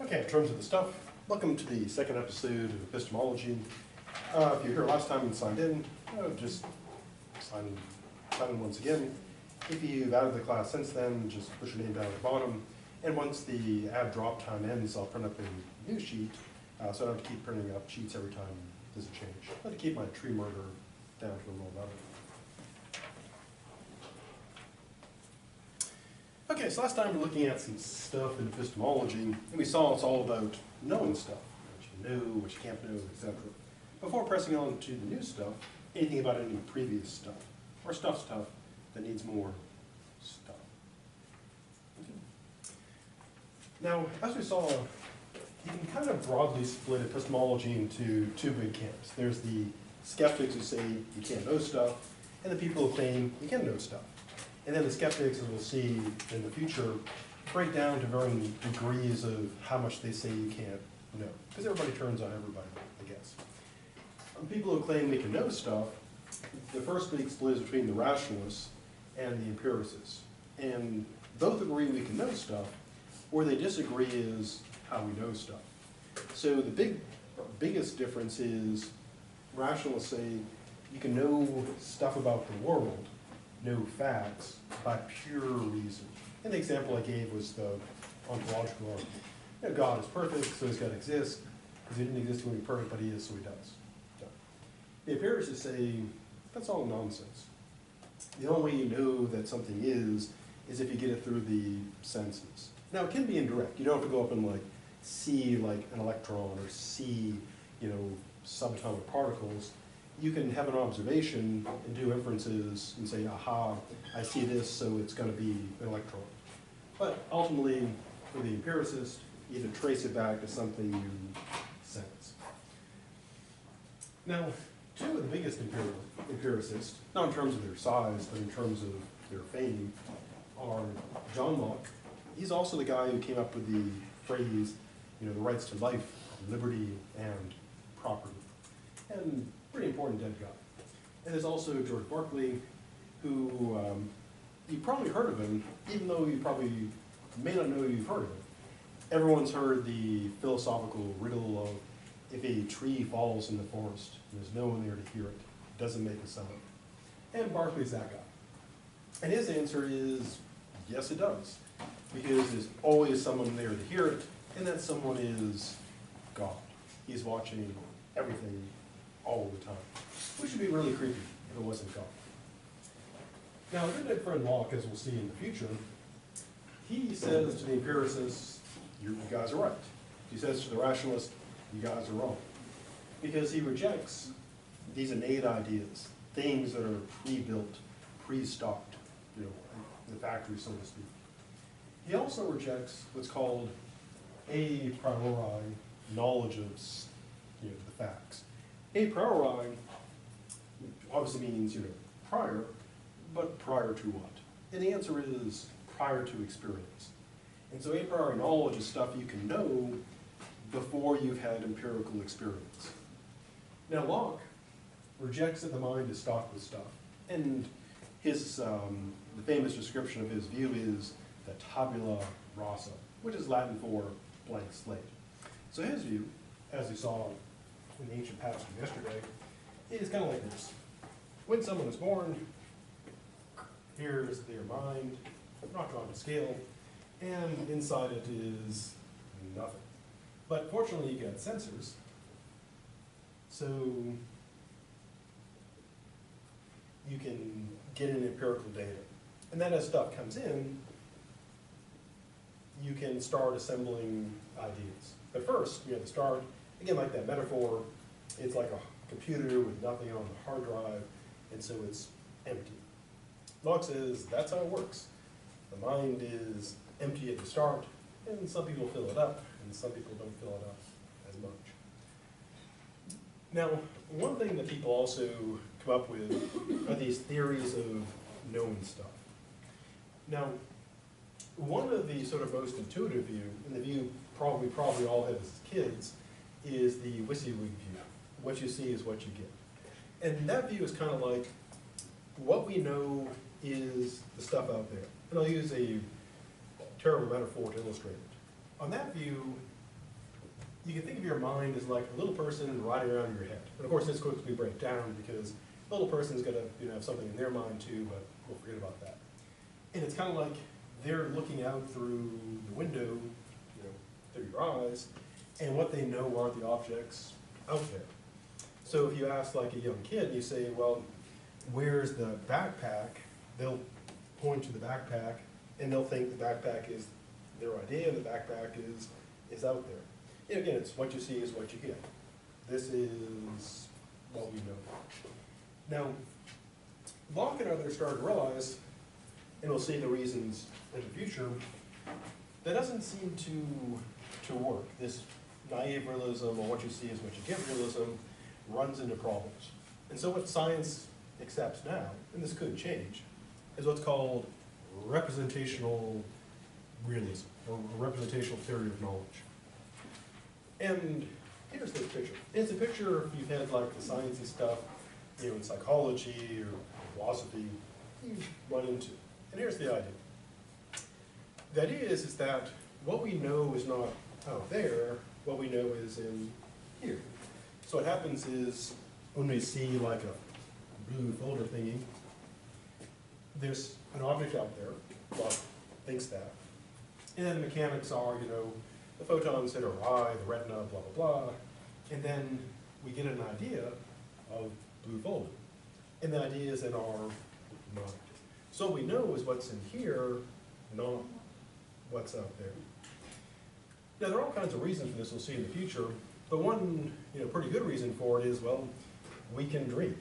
Okay, in terms of the stuff, welcome to the second episode of Epistemology. If you were here last time and signed in, just sign in once again. If you've added the class since then, just push your name down at the bottom. And once the add drop time ends, I'll print up a new sheet, so I don't have to keep printing up sheets every time there's a change. I like to keep my tree murder down to a low level. Okay, so last time we were looking at some stuff in epistemology, and we saw it's all about knowing stuff, what you know, what you can't know, etc. Before pressing on to the new stuff, anything about any previous stuff, or stuff that needs more stuff. Okay. Now, as we saw, you can kind of broadly split epistemology into two big camps. There's the skeptics who say you can't know stuff, and the people who claim you can know stuff. And then the skeptics, as we'll see in the future, break down to varying degrees of how much they say you can't know. Because everybody turns on everybody, I guess. People who claim we can know stuff, the first big split is between the rationalists and the empiricists. And both agree we can know stuff, where they disagree is how we know stuff. So the biggest difference is rationalists say you can know stuff about the world, know facts, by pure reason. And the example I gave was the ontological argument. You know, God is perfect, so he's got to exist, because he didn't exist when he was perfect, but he is, so he does. So, the empiricists say that's all nonsense. The only way you know that something is if you get it through the senses. Now, it can be indirect. You don't have to go up and see like an electron or see, subatomic particles. You can have an observation and do inferences and say, aha, I see this, so it's going to be an electron. But ultimately, for the empiricist, you either trace it back to something you sense. Now, two of the biggest empiricists, not in terms of their size, but in terms of their fame, are John Locke. He's also the guy who came up with the phrase, the rights to life, liberty, and property. And pretty important dead guy. And there's also George Berkeley, who you've probably heard of him, even though you probably may not know you've heard of him. Everyone's heard the philosophical riddle of if a tree falls in the forest, and there's no one there to hear it, it doesn't make a sound. And Berkeley's that guy. And his answer is, yes it does. Because there's always someone there to hear it, and that someone is God. He's watching everything all the time, which would be really creepy if it wasn't God. Now, our good friend Locke, as we'll see in the future, he says to the empiricists, you guys are right. He says to the rationalists, you guys are wrong. Because he rejects these innate ideas, things that are pre-built, pre-stocked, in the factory, so to speak. He also rejects what's called a priori knowledge of the facts. A priori obviously means, prior, but prior to what? And the answer is prior to experience. And so a priori knowledge is stuff you can know before you've had empirical experience. Now Locke rejects that the mind is stocked with stuff. And his, the famous description of his view is the tabula rasa, which is Latin for blank slate. So his view, as we saw in the ancient passage yesterday, is kind of like this. When someone is born, here's their mind, not drawn to scale, and inside it is nothing. But fortunately, you get sensors, so you can get in empirical data. And then as stuff comes in, you can start assembling ideas. But first, you have to start, again, like that metaphor, it's like a computer with nothing on the hard drive, and so it's empty. Locke says that's how it works. The mind is empty at the start, and some people fill it up, and some people don't fill it up as much. Now, one thing that people also come up with are these theories of knowing stuff. Now, one of the sort of most intuitive view, and the view we probably all had as kids, is the WYSIWYG view. What you see is what you get. And that view is kind of like, what we know is the stuff out there. And I'll use a terrible metaphor to illustrate it. On that view, you can think of your mind as like a little person riding around in your head. And of course, this quickly breaks down because a little person's going to have something in their mind too, but we'll forget about that. And it's kind of like they're looking out through the window, through your eyes, and what they know are the objects out there. So if you ask like a young kid, you say, well, where's the backpack? They'll point to the backpack, and they'll think the backpack is their idea, and the backpack is out there. And again, it's what you see is what you get. This is what we know. Now, Locke and others started to realize, and we'll see the reasons in the future, that doesn't seem to work. This naive realism, or what you see is what you get realism, runs into problems. And so what science accepts now, and this could change, is what's called representational realism, or representational theory of knowledge. And here's this picture. It's a picture if you've had like the sciencey stuff, in psychology or philosophy, you run into. And here's the idea. The idea is that what we know is not out there, what we know is in here. So what happens is when we see like a blue folder thingy, there's an object out there, Locke thinks that. And then the mechanics are, the photons hit our eye, the retina, blah, blah, blah. And then we get an idea of blue folder. And the ideas in our mind. So what we know is what's in here, not what's out there. Now there are all kinds of reasons for this we'll see in the future, but one pretty good reason for it is, well, we can dream.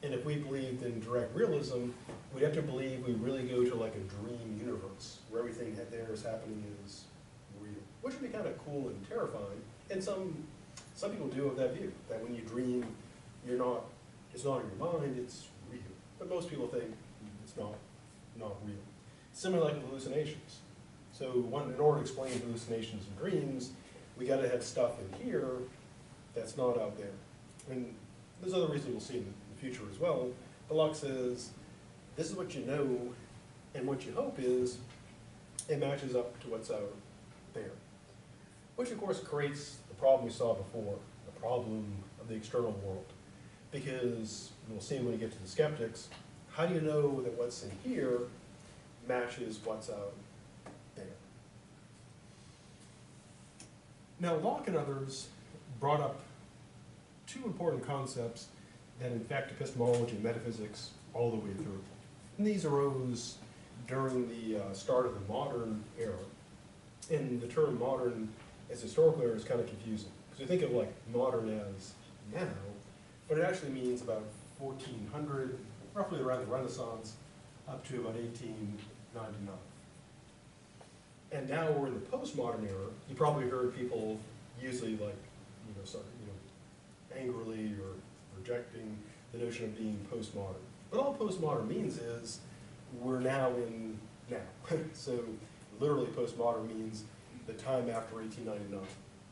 And if we believed in direct realism, we'd have to believe we really go to like a dream universe, where everything that there is happening is real. Which would be kind of cool and terrifying. And some people do have that view, that when you dream, it's not in your mind, it's real. But most people think it's not real. Similar like hallucinations. So in order to explain hallucinations and dreams, we got to have stuff in here that's not out there. And there's other reasons we'll see in the future as well. But Locke says, this is what you know, and what you hope is it matches up to what's out there. Which of course creates the problem we saw before, the problem of the external world. Because, we'll see when we get to the skeptics, how do you know that what's in here matches what's out there? Now, Locke and others brought up two important concepts that infect epistemology and metaphysics all the way through. And these arose during the start of the modern era. And the term modern as historical era is kind of confusing. Because we think of like modern as now, but it actually means about 1400, roughly around the Renaissance, up to about 1899. And now we're in the postmodern era. You probably heard people usually like, angrily or rejecting the notion of being postmodern. But all postmodern means is we're now in now. So literally postmodern means the time after 1899,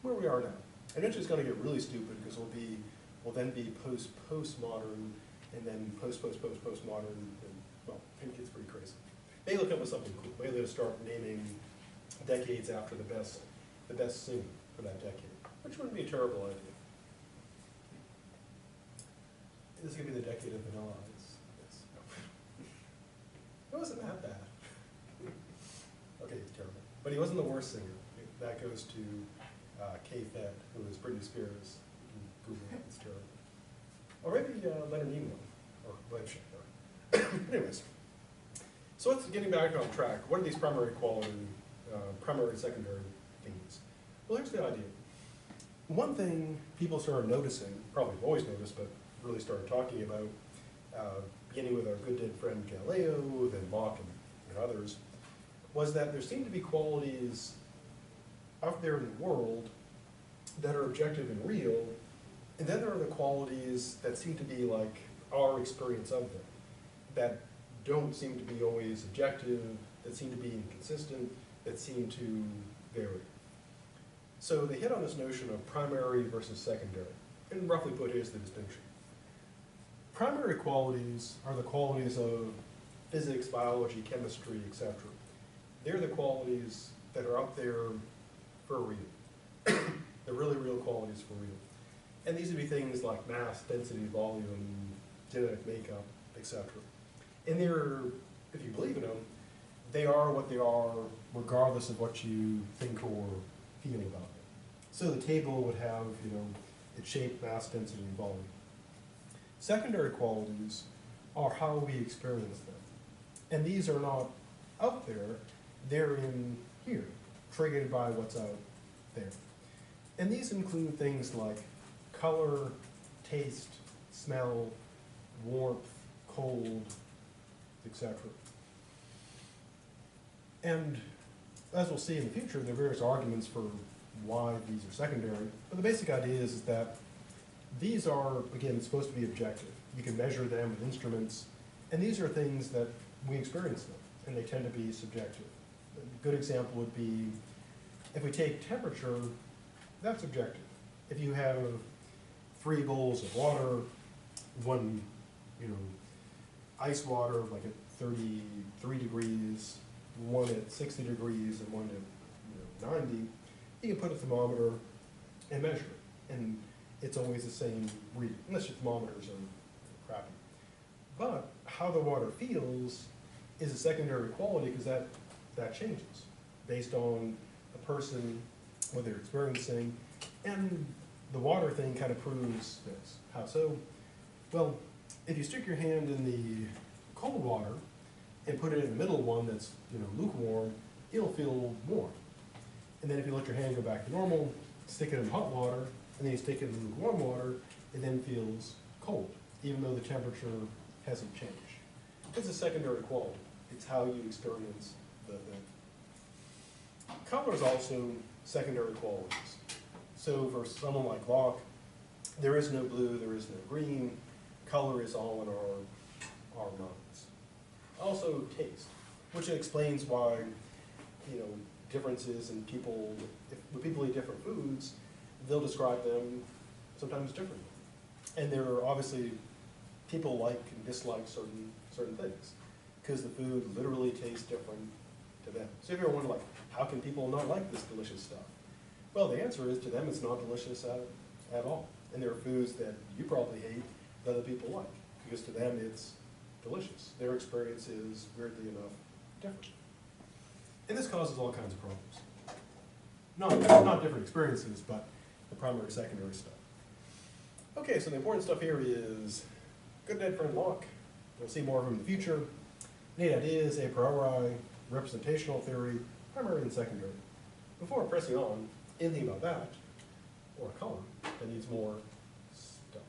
where we are now. And eventually it's going to get really stupid because we'll then be postmodern and then postmodern, and well, it gets pretty crazy. Maybe they'll come with something cool. Maybe they'll start naming decades after the best singer for that decade, which wouldn't be a terrible idea. This is going to be the decade of Vanilla Ice. Yes. It wasn't that bad. Okay, it's terrible. But he wasn't the worst singer. That goes to K-Fed, who is Britney Spears. Google it, it's terrible. Or maybe Leonard Nimoy, or Glenn Shepard. Anyways, so let's getting back on track. What are these primary and secondary things? Well, here's the idea. One thing people started noticing, probably have always noticed, but really started talking about, beginning with our good dead friend Galileo, then Locke and others, was that there seemed to be qualities out there in the world that are objective and real, and then there are the qualities that seem to be like our experience of them, that don't seem to be always objective, that seem to be inconsistent, that seem to vary. So they hit on this notion of primary versus secondary, and roughly put, here's the distinction. Primary qualities are the qualities of physics, biology, chemistry, etc. They're the qualities that are out there for a reason. the really real qualities for real. And these would be things like mass, density, volume, genetic makeup, etc. And they're, if you believe in them, they are what they are regardless of what you think or feel about them. So the table would have, its shape, mass, density, and volume. Secondary qualities are how we experience them. And these are not out there, they're in here, triggered by what's out there. And these include things like color, taste, smell, warmth, cold, etc. And as we'll see in the future, there are various arguments for why these are secondary. But the basic idea is that these are, again, supposed to be objective. You can measure them with instruments, and these are things that we experience them, and they tend to be subjective. A good example would be, if we take temperature, that's objective. If you have 3 bowls of water, one, ice water, like at 33 degrees, one at 60 degrees, and one at 90, you can put a thermometer and measure it. And it's always the same reading, unless your thermometers are crappy. But how the water feels is a secondary quality because that changes based on the person, what they're experiencing, and the water thing kind of proves this. How so? Well, if you stick your hand in the cold water and put it in the middle one that's lukewarm, it'll feel warm. And then if you let your hand go back to normal, stick it in hot water, and then you stick it in lukewarm water, it then feels cold, even though the temperature hasn't changed. It's a secondary quality. It's how you experience the thing. Color is also secondary qualities. So for someone like Locke, there is no blue, there is no green. Color is all in our minds. Also taste, which explains why, differences in people, when people eat different foods, they'll describe them sometimes differently. And there are obviously people like and dislike certain things, because the food literally tastes different to them. So if you ever wonder, how can people not like this delicious stuff? Well, the answer is, to them it's not delicious at all. And there are foods that you probably hate that other people like, because to them it's delicious. Their experience is, weirdly enough, different. And this causes all kinds of problems. Not different experiences, but the primary, secondary stuff. Okay, so the important stuff here is good dead friend Locke. We'll see more of him in the future. Innate ideas, a priori, representational theory, primary and secondary. Before pressing on, anything about that, or a color, that needs more stuff.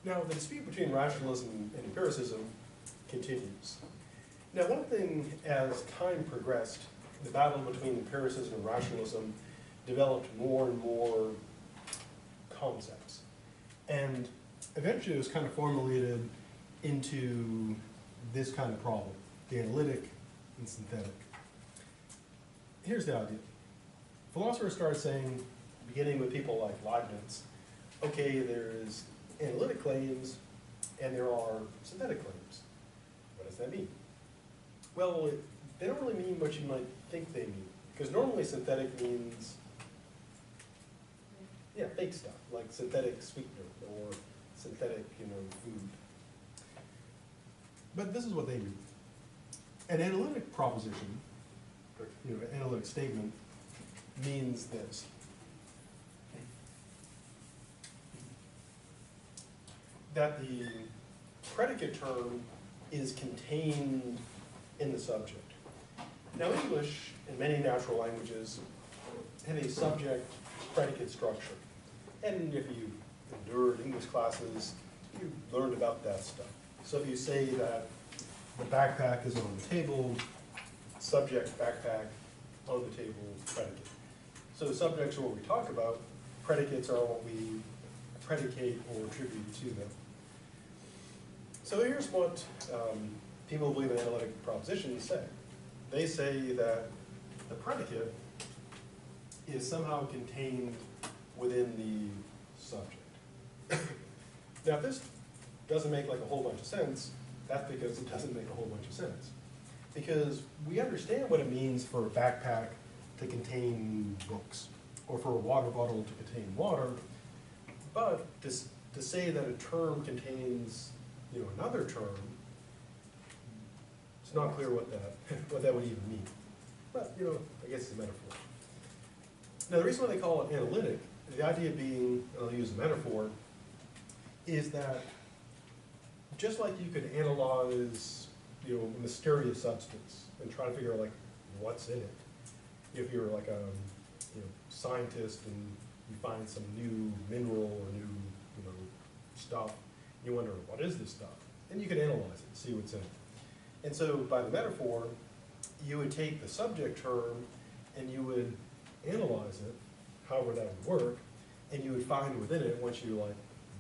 Now, the dispute between rationalism and empiricism continues. Now, one thing, as time progressed, the battle between empiricism and rationalism developed more and more concepts. And eventually it was kind of formulated into this kind of problem, the analytic and synthetic. Here's the idea. Philosophers started saying, beginning with people like Leibniz, okay, there's analytic claims and there are synthetic claims. What does that mean? Well, they don't really mean what you might think they mean. Because normally synthetic means, fake stuff, like synthetic sweetener or synthetic, food. But this is what they mean. An analytic proposition, or, an analytic statement, means this. That the predicate term is contained in the subject. Now, English and many natural languages have a subject-predicate structure. And if you endured English classes, you learned about that stuff. So if you say that the backpack is on the table, subject, backpack, on the table, predicate. So subjects are what we talk about, predicates are what we predicate or attribute to them. So here's what people who believe in analytic propositions say. They say that the predicate is somehow contained within the subject. Now, if this doesn't make like a whole bunch of sense, that's because it doesn't make a whole bunch of sense. Because we understand what it means for a backpack to contain books, or for a water bottle to contain water, but to say that a term contains, another term, it's not clear what that would even mean. But, I guess it's a metaphor. Now, the reason why they call it analytic, the idea being, and I'll use a metaphor, is that just like you could analyze, a mysterious substance and try to figure out, like, what's in it. If you're like a, scientist and you find some new mineral or new, stuff, you wonder, what is this stuff? And you can analyze it, see what's in it. And so by the metaphor, you would take the subject term and you would analyze it, however that would work, and you would find within it, once you like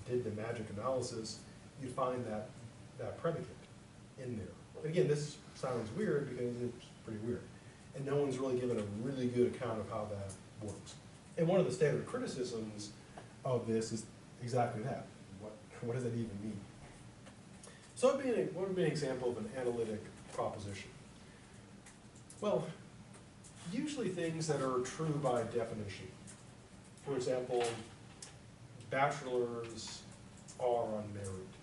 did the magic analysis, you'd find that predicate in there. And again, this sounds weird because it's pretty weird. And no one's really given a really good account of how that works. And one of the standard criticisms of this is exactly that. What does that even mean? So what would be an example of an analytic proposition? Well, usually things that are true by definition. For example, bachelors are unmarried,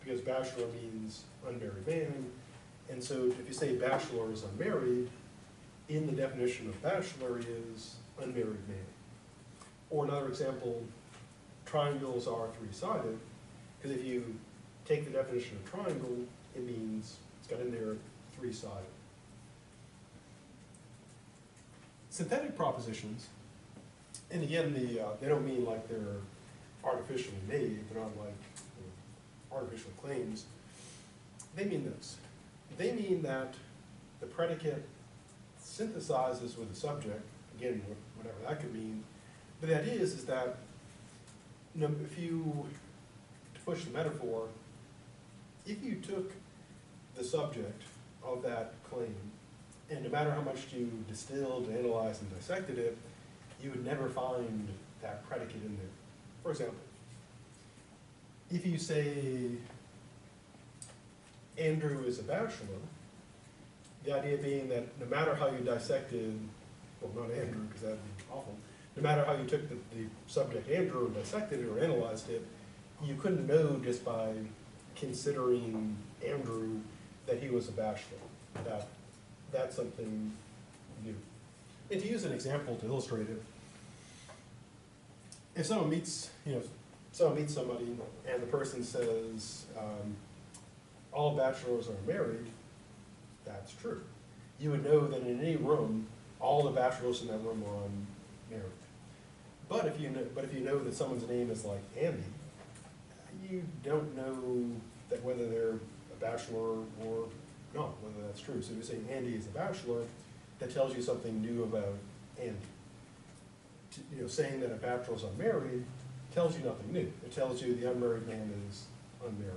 because bachelor means unmarried man, and so if you say bachelor is unmarried, in the definition of bachelor is unmarried man. Or another example, triangles are three-sided, because if you take the definition of triangle, it means it's got in there three-sided. Synthetic propositions, and again, they don't mean like they're artificially made, they're not like artificial claims. They mean this. They mean that the predicate synthesizes with the subject, again, whatever that could mean, but the idea is that if you, to push the metaphor, if you took the subject of that claim, and no matter how much you distilled, analyzed, and dissected it, you would never find that predicate in there. For example, if you say Andrew is a bachelor, the idea being that no matter how you dissected, well, not Andrew, because that would be awful, no matter how you took the subject Andrew and dissected it or analyzed it, you couldn't know just by considering Andrew that he was a bachelor. That's something new. And to use an example to illustrate it, if someone meets, somebody and the person says, all bachelors are married, that's true. You would know that in any room, all the bachelors in that room are unmarried. But if you know that someone's name is like Andy, you don't know that whether they're a bachelor or not, whether that's true. So if you say Andy is a bachelor, that tells you something new about Andy. Saying that a bachelor is unmarried tells you nothing new. It tells you the unmarried man is unmarried.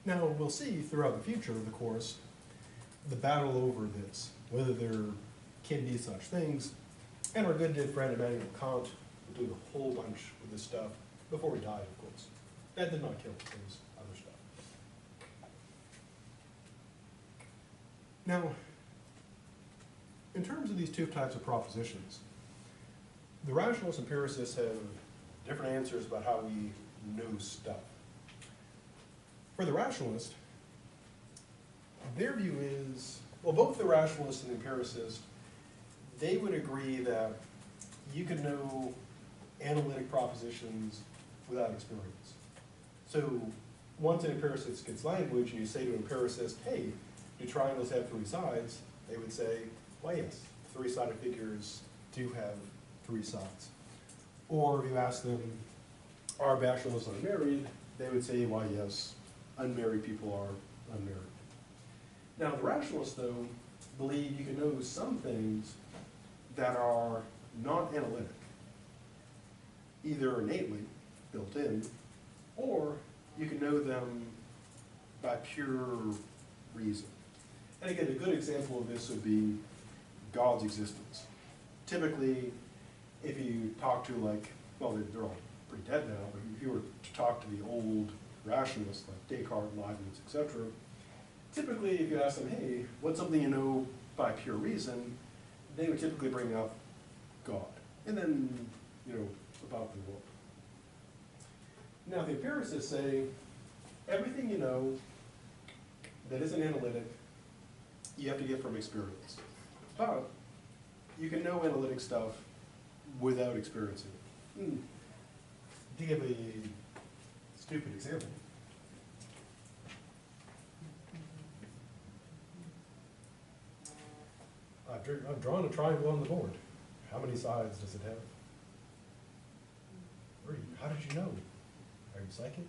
Now, we'll see throughout the future of the course the battle over this, whether there can be such things. And our good dear friend Immanuel Kant will do a whole bunch of this stuff before he died, of course. That did not kill him, it was other stuff. Now, in terms of these two types of propositions, the rationalist empiricists have different answers about how we know stuff. For the rationalist, their view is, well, both the rationalist and the empiricist, they would agree that you can know analytic propositions without experience. So once an empiricist gets language and you say to an empiricist, hey, do triangles have three sides? They would say, well, yes, three-sided figures do have three sides. Or if you ask them, are bachelors unmarried? They would say, well, yes, unmarried people are unmarried. Now, the rationalists, though, believe you can know some things that are not analytic, either innately, built in, or you can know them by pure reason. And again, a good example of this would be God's existence. Typically, if you talk to they're all pretty dead now, but if you were to talk to the old rationalists like Descartes, Leibniz, etc., typically if you ask them, hey, what's something you know by pure reason, they would typically bring up God, and then, you know, about the world. Now the empiricists say, everything you know that isn't analytic, you have to get from experience. But you can know analytic stuff without experiencing it. To give a stupid example, I've drawn a triangle on the board. How many sides does it have? 3. How did you know? Are you psychic?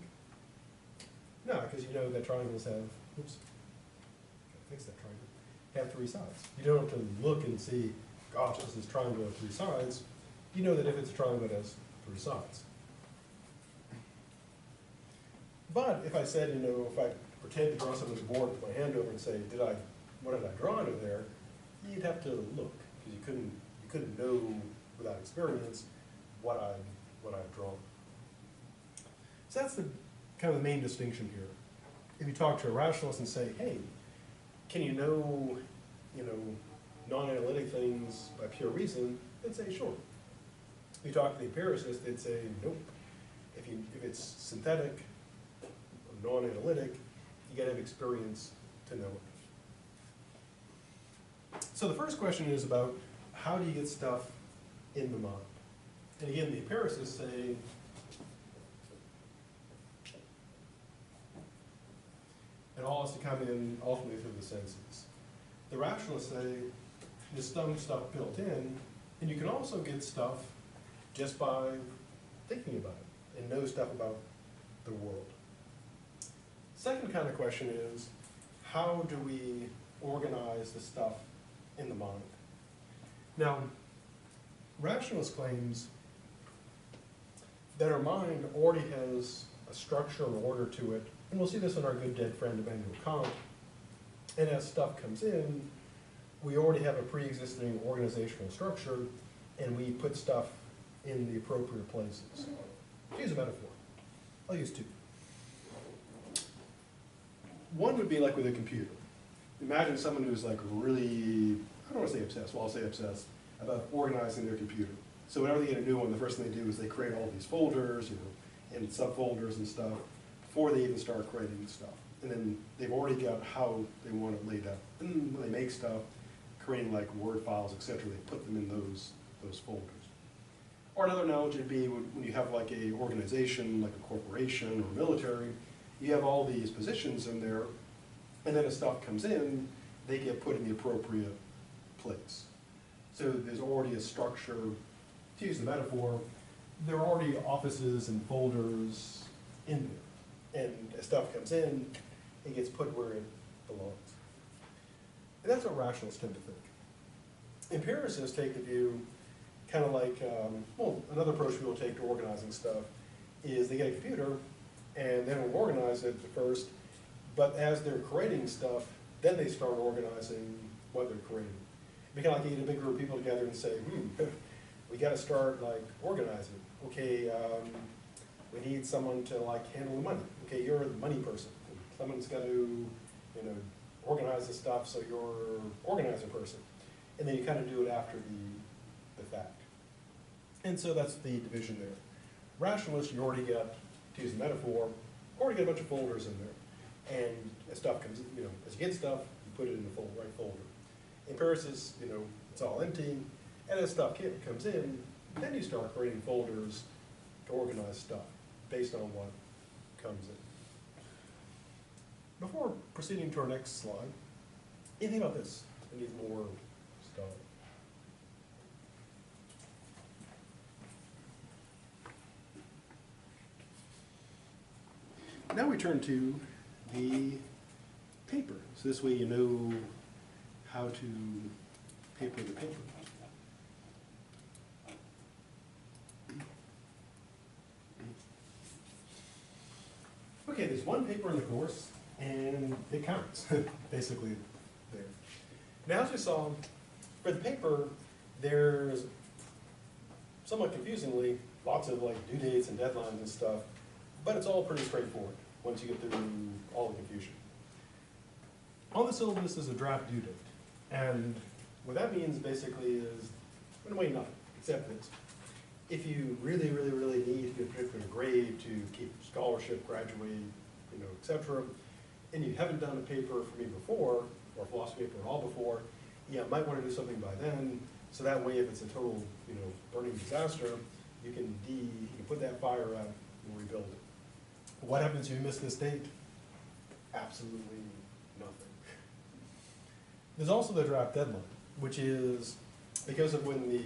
No, because you know that triangles have, oops, gotta fix that triangle, have 3 sides. You don't have to look and see, gosh, does this triangle have 3 sides? You know that if it's a triangle, it has 3 sides. But if I said, you know, if I pretend to draw something on the board, put my hand over and say, what did I draw under there? You'd have to look, because you couldn't know without experience what I've drawn. So that's the kind of the main distinction here. If you talk to a rationalist and say, hey, can you know, non-analytic things by pure reason? They'd say, sure. If you talk to the empiricist, they'd say, nope. If it's synthetic or non-analytic, you gotta have experience to know it. So the first question is about how do you get stuff in the mind? And again, the empiricists say, it all has to come in ultimately through the senses. The rationalists say there's some stuff built in, and you can also get stuff just by thinking about it and know stuff about the world. Second kind of question is, how do we organize the stuff in the mind? Now, rationalist claims that our mind already has a structure and order to it, and we'll see this in our good dead friend Immanuel Kant, and as stuff comes in, we already have a pre-existing organizational structure, and we put stuff in the appropriate places. To use a metaphor, I'll use 2. One would be like with a computer. Imagine someone who's like really, I don't want to say obsessed, well I'll say obsessed, about organizing their computer. So whenever they get a new one, the first thing they do is they create all these folders, and subfolders and stuff, before they even start creating stuff. And then they've already got how they want it laid out. And when they make stuff, creating like Word files, etc., they put them in those folders. Or another analogy would be when you have like a organization, like a corporation or military, you have all these positions in there, and then as stuff comes in, they get put in the appropriate place. So there's already a structure, to use the metaphor, there are already offices and folders in there. And as stuff comes in, it gets put where it belongs. And that's what rationalists tend to think. Empiricists take the view, kind of like, another approach we'll take to organizing stuff is they get a computer, and they don't organize it at first, but as they're creating stuff, then they start organizing what they're creating. It'd be kind of like you get a big group of people together and say, we got to start like organizing. Okay, we need someone to like handle the money. Okay, you're the money person. Someone's got to, organize the stuff, so you're organizer person. And then you kind of do it after the fact. And so that's the division there. Rationalists, you already get, to use a metaphor, already get a bunch of folders in there. And as stuff comes, as you get stuff, you put it in the right folder. Empiricists, it's all empty. And as stuff comes in, then you start creating folders to organize stuff based on what comes in. Before proceeding to our next slide, anything about this? I need more stuff. Now we turn to the paper. So this way you know how to paper the paper. Okay, there's one paper in the course, and it counts, basically there. Now, as we saw, for the paper, there's, somewhat confusingly, lots of like due dates and deadlines and stuff, but it's all pretty straightforward once you get through all the confusion. On the syllabus is a draft due date, and what that means basically is, in a way, nothing, except this. If you really, really, really need to get a particular grade to keep scholarship, graduate, etc., and you haven't done a paper for me before, or a philosophy paper at all before, you might want to do something by then, so that way if it's a total, burning disaster, you can put that fire out and rebuild it. What happens if you miss this date? Absolutely nothing. There's also the draft deadline, which is, because of when the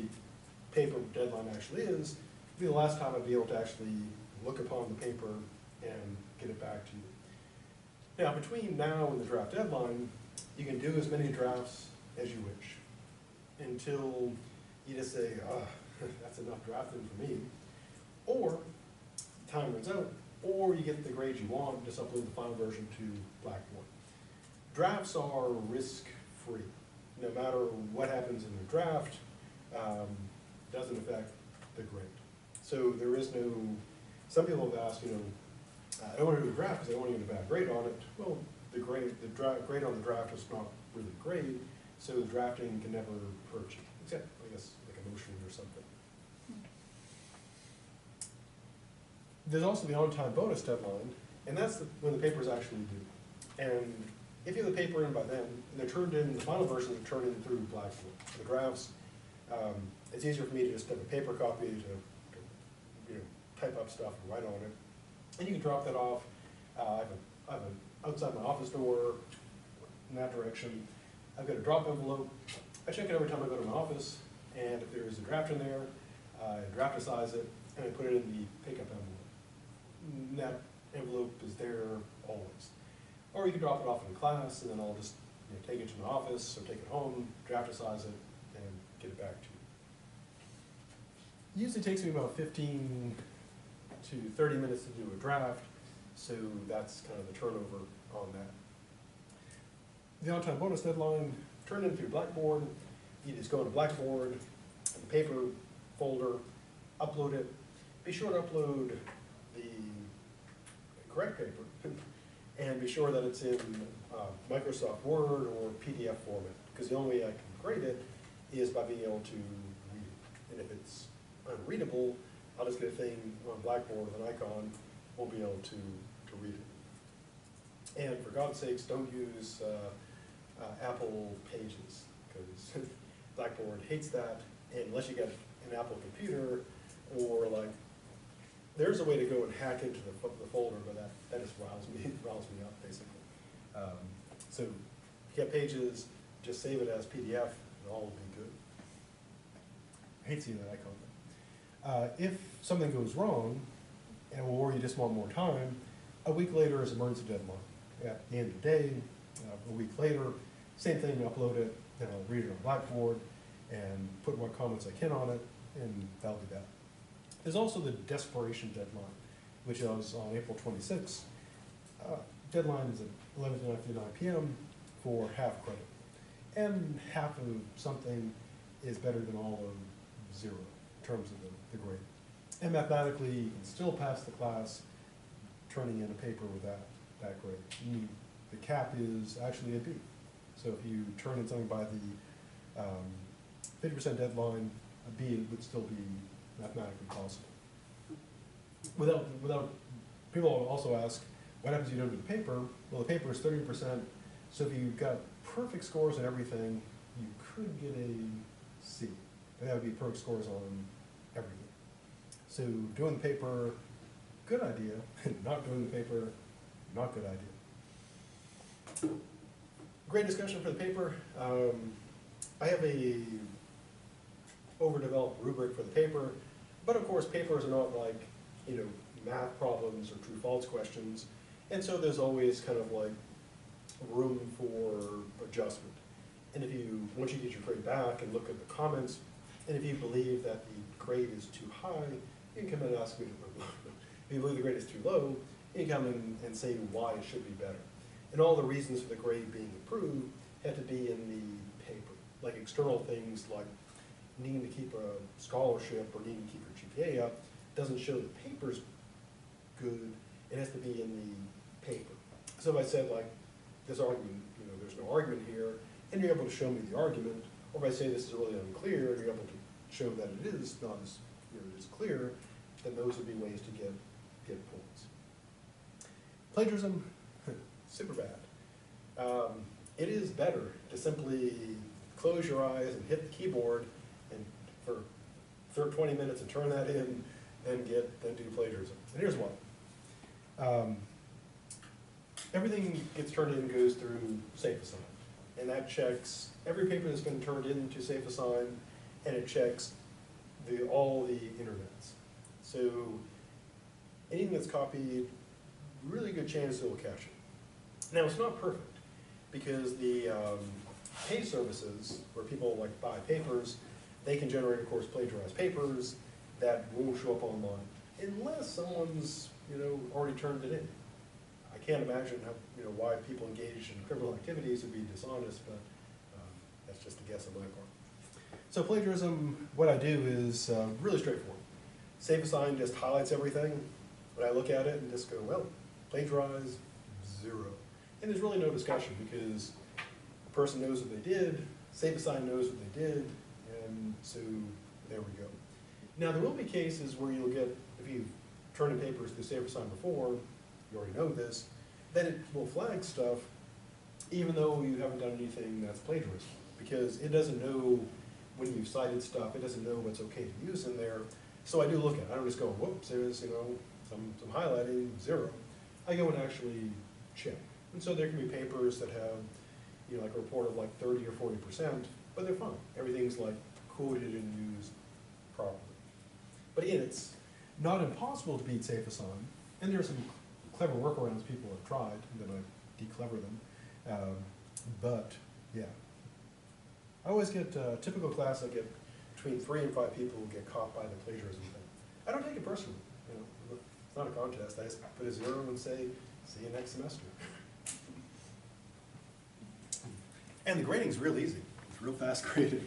paper deadline actually is, it'll be the last time I'd be able to actually look upon the paper and get it back to you. Now, between now and the draft deadline, you can do as many drafts as you wish, until you just say, that's enough drafting for me, or time runs out, or you get the grade you want, just upload the final version to Blackboard. Drafts are risk-free. No matter what happens in the draft, doesn't affect the grade. So there is no, some people have asked, I don't want to do a draft because I don't want to get a bad grade on it. Well, the grade on the draft is not really great, so the drafting can never hurt you, except, I guess, like emotionally or something. There's also the on-time bonus deadline, and that's when the papers actually due. And if you have the paper in by then, and they're turned in, the final versions are turned in through Blackboard. The drafts, it's easier for me to just have a paper copy to type up stuff and write on it. And you can drop that off. I have an outside my office door in that direction. I've got a drop envelope. I check it every time I go to my office, and if there's a draft in there, I drafticize it, and I put it in the pickup envelope. And that envelope is there always. Or you can drop it off in class, and then I'll just take it to my office, or take it home, drafticize it, and get it back to you. It usually takes me about 15 to 30 minutes to do a draft, so that's kind of the turnover on that. The on-time bonus deadline, turn in through Blackboard. You just go into Blackboard, the paper folder, upload it. Be sure to upload the correct paper, and be sure that it's in Microsoft Word or PDF format, because the only way I can grade it is by being able to read it. And if it's unreadable, I'll just get a thing on Blackboard with an icon, won't be able to read it. And for God's sakes, don't use Apple Pages, because Blackboard hates that, and unless you get an Apple computer, or like, there's a way to go and hack into the folder, but that just riles me up, basically. So if you get Pages, just save it as PDF, and all will be good. I hate seeing that icon. If something goes wrong, or you just want more time, a week later is emergency deadline. At the end of the day, a week later, same thing, upload it, and I'll read it on Blackboard, and put what comments I can on it, and that'll be that. There's also the desperation deadline, which is on April 26th. Deadline is at 11:59 p.m. for half credit. And half of something is better than all of 0 in terms of the grade. And mathematically, you can still pass the class turning in a paper with that grade. The cap is actually a B. So if you turn in something by the 50% deadline, a B would still be mathematically possible. Without, people also ask, what happens if you don't do the paper? Well, the paper is 30%, so if you've got perfect scores on everything, you could get a C. But that would be perfect scores on everything. So doing the paper, good idea. Not doing the paper, not good idea. Great discussion for the paper. I have a overdeveloped rubric for the paper, but of course papers are not like, math problems or true-false questions, and so there's always kind of like room for adjustment. And if once you get your grade back and look at the comments, and if you believe that the grade is too high, you can come in and ask me to low. If you believe the grade is too low, you can come in and say why it should be better. And all the reasons for the grade being improved have to be in the paper, like external things like needing to keep a scholarship or needing to keep your GPA up. doesn't show the paper's good, it has to be in the paper. So if I said like, this argument, there's no argument here, and you're able to show me the argument, or if I say this is really unclear, and you're able to show that it is not as, as clear, then those would be ways to get points. Plagiarism, super bad. It is better to simply close your eyes and hit the keyboard and for 20 minutes and turn that in and do plagiarism. And here's why. Everything gets turned in and goes through SafeAssign. And that checks every paper that's been turned into SafeAssign, and it checks all the internets. So anything that's copied, really good chance it will catch it. Now it's not perfect, because the pay services, where people like buy papers, they can generate, of course, plagiarized papers that won't show up online, unless someone's already turned it in. I can't imagine how, why people engaged in criminal activities would be dishonest, but that's just a guess on my part. So plagiarism, what I do is really straightforward. SafeAssign just highlights everything when I look at it and just go, well, plagiarize, 0. And there's really no discussion, because the person knows what they did, SafeAssign knows what they did, and so there we go. Now there will be cases where you'll get, if you've turned in papers through SafeAssign before, you already know this, then it will flag stuff even though you haven't done anything that's plagiarism, because it doesn't know when you've cited stuff, it doesn't know what's okay to use in there. So I do look at it. I don't just go, whoops, there's some highlighting, 0. I go and actually check. And so there can be papers that have like a report of like 30 or 40%, but they're fine. Everything's like quoted and used properly. But again, it's not impossible to beat SafeAssign, and there are some clever workarounds people have tried, and then I declever them. But yeah, I always get typical class. I get between 3 and 5 people who get caught by the plagiarism thing. I don't take it personally. It's not a contest. I just put a 0 and say, see you next semester. And the grading's real easy. It's real fast grading.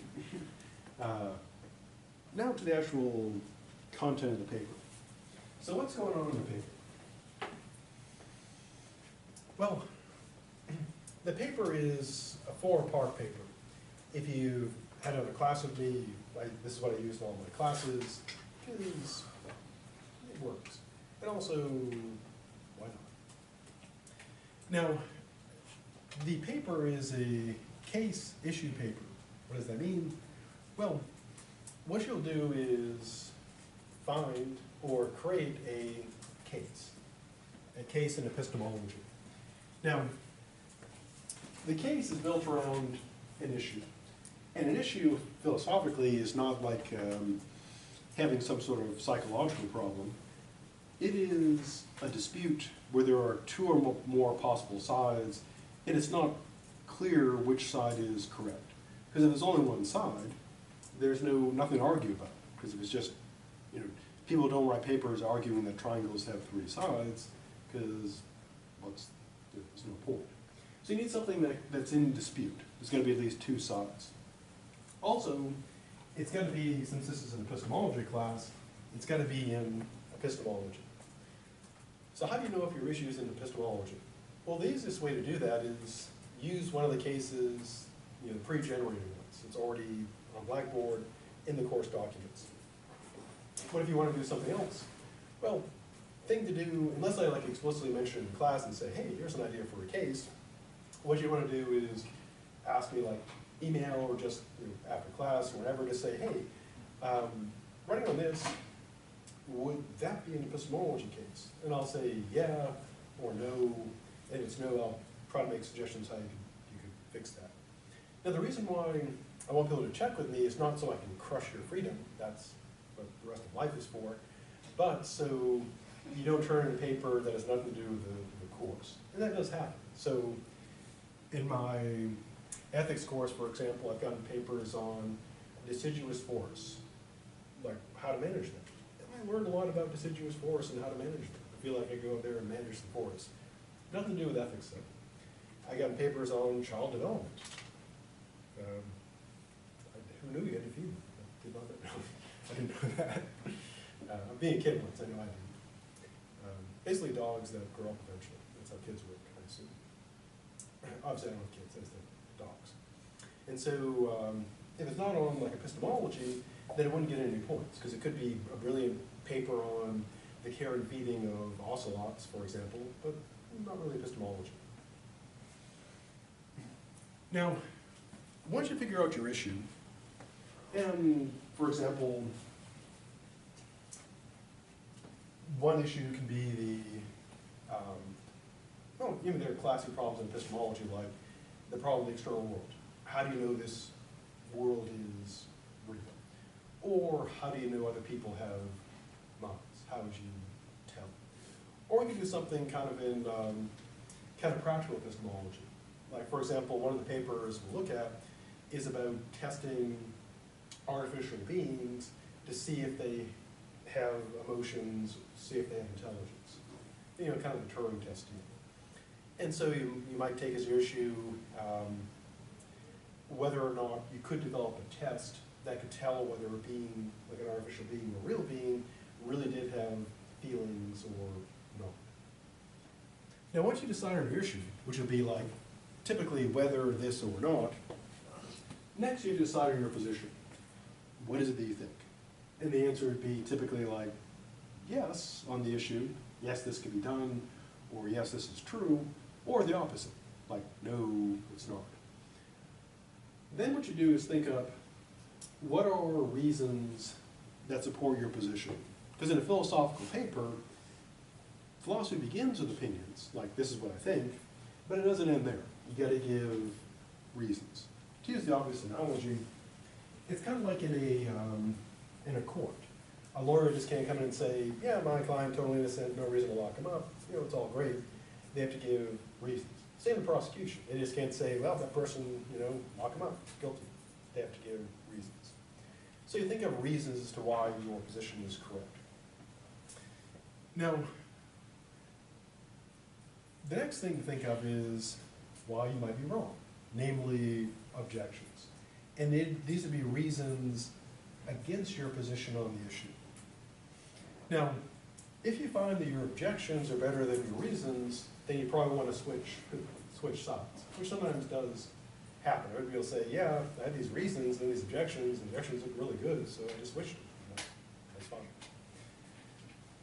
Now to the actual content of the paper. So what's going on in the paper? Well, the paper is a 4-part paper. If you had a class with me, this is what I use in all my classes, because it works. And also, why not? Now, the paper is a case issue paper. What does that mean? Well, what you'll do is find or create a case in epistemology. Now, the case is built around an issue. And an issue, philosophically, is not like having some sort of psychological problem. It is a dispute where there are 2 or more possible sides, and it's not clear which side is correct. Because if there's only one side, there's nothing to argue about. Because if it's just, people don't write papers arguing that triangles have 3 sides, because there's no point. So you need something that's in dispute. There's going to be at least 2 sides. Also, it's got to be, since this is an epistemology class, it's got to be in epistemology. So how do you know if your issue is in epistemology? Well, the easiest way to do that is use one of the cases, the pre-generated ones. It's already on Blackboard in the course documents. What if you want to do something else? Well, thing to do, unless I explicitly mention in class and say, hey, here's an idea for a case, what you want to do is ask me email or just after class or whatever to say, hey, writing on this, would that be an epistemology case? And I'll say yeah or no, and if it's no, I'll try to make suggestions how you could fix that. Now the reason why I want people to check with me is not so I can crush your freedom, that's what the rest of life is for, but so you don't turn in a paper that has nothing to do with the course. And that does happen. So in my ethics course, for example, I've gotten papers on deciduous forests, like how to manage them. And I learned a lot about deciduous forests and how to manage them. I feel like I go out there and manage the forest. Nothing to do with ethics, though. I got papers on child development. Who knew you had to feed them? I did not know. I didn't know that. being a kid once, I know I did. Basically dogs that grow up eventually. That's how kids work, I assume. Obviously I don't have kids, I just have dogs. And so if it's not on like epistemology, then it wouldn't get any points, because it could be a brilliant paper on the care and feeding of ocelots, for example, but not really epistemology. Now, once you figure out your issue, and for example, one issue can be the, even there are classic problems in epistemology, like the problem of the external world. How do you know this world is real? Or how do you know other people have minds? How would you tell? Or you could do something kind of in kind of practical epistemology. Like, for example, one of the papers we'll look at is about testing artificial beings to see if they have emotions, see if they have intelligence. You know, kind of a Turing testing. And so you might take as your issue whether or not you could develop a test that could tell whether a being, like an artificial being or a real being, really did have feelings or not. Now once you decide on your issue, which would be like typically whether this or not, next you decide on your position. What is it that you think? And the answer would be typically like, yes, on the issue, yes, this can be done, or yes, this is true, or the opposite, like, no, it's not. Then what you do is think up, what are reasons that support your position? Because in a philosophical paper, philosophy begins with opinions, like this is what I think, but it doesn't end there. You gotta give reasons. To use the obvious analogy, it's kind of like in a court. A lawyer just can't come in and say, yeah, my client totally innocent, no reason to lock him up, you know, it's all great. They have to give reasons. Same in prosecution. They just can't say, well, that person, you know, lock him up, guilty. They have to give reasons. So you think of reasons as to why your position is correct. Now, the next thing to think of is why you might be wrong, namely objections. And these would be reasons against your position on the issue. Now, if you find that your objections are better than your reasons, then you probably want to switch sides, which sometimes does happen. Everybody will say, yeah, I had these reasons and these objections, and the objections look really good, so I just switched them. That's fine.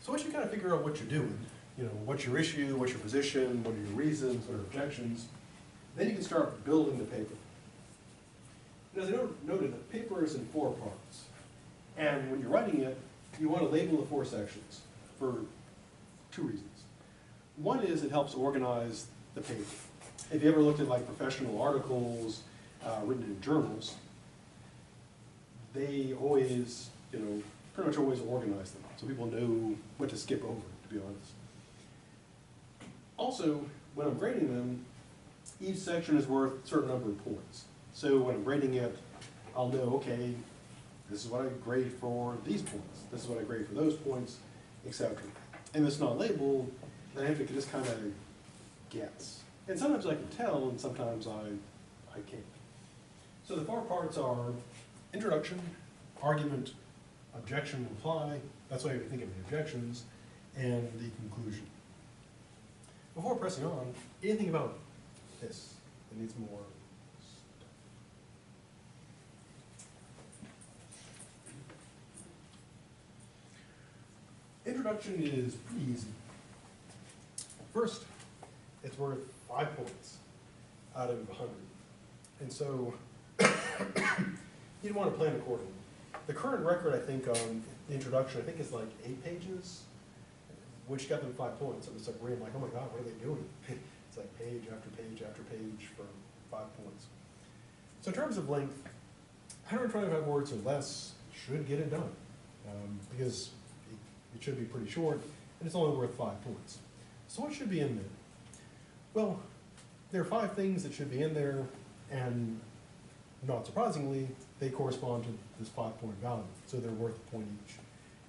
So once you kind of figure out what you're doing, you know, what's your issue, what's your position, what are your reasons, what are your objections, then you can start building the paper. And as I noted, the paper is in 4 parts. And when you're writing it, you want to label the 4 sections for 2 reasons. One is it helps organize the paper. If you ever looked at like professional articles written in journals, they always, you know, pretty much always organize them. So people know what to skip over, to be honest. Also, when I'm grading them, each section is worth a certain number of points. So when I'm grading it, I'll know, okay, this is what I grade for these points. This is what I grade for those points, etc. And if it's not labeled, then I have to just kind of guess. And sometimes I can tell, and sometimes I can't. So the 4 parts are introduction, argument, objection, reply. That's why you think of the objections, and the conclusion. Before pressing on, anything about this that needs more stuff? Introduction is pretty easy. First, it's worth 5 points out of 100. And so you'd want to plan accordingly. The current record, I think, on the introduction, I think is like 8 pages, which got them 5 points. It was like, I'm like, oh my God, what are they doing? It's like page after page after page for 5 points. So in terms of length, 125 words or less should get it done, because it should be pretty short, and it's only worth 5 points. So what should be in there? Well, there are 5 things that should be in there, and not surprisingly, they correspond to this 5-point value, so they're worth a point each.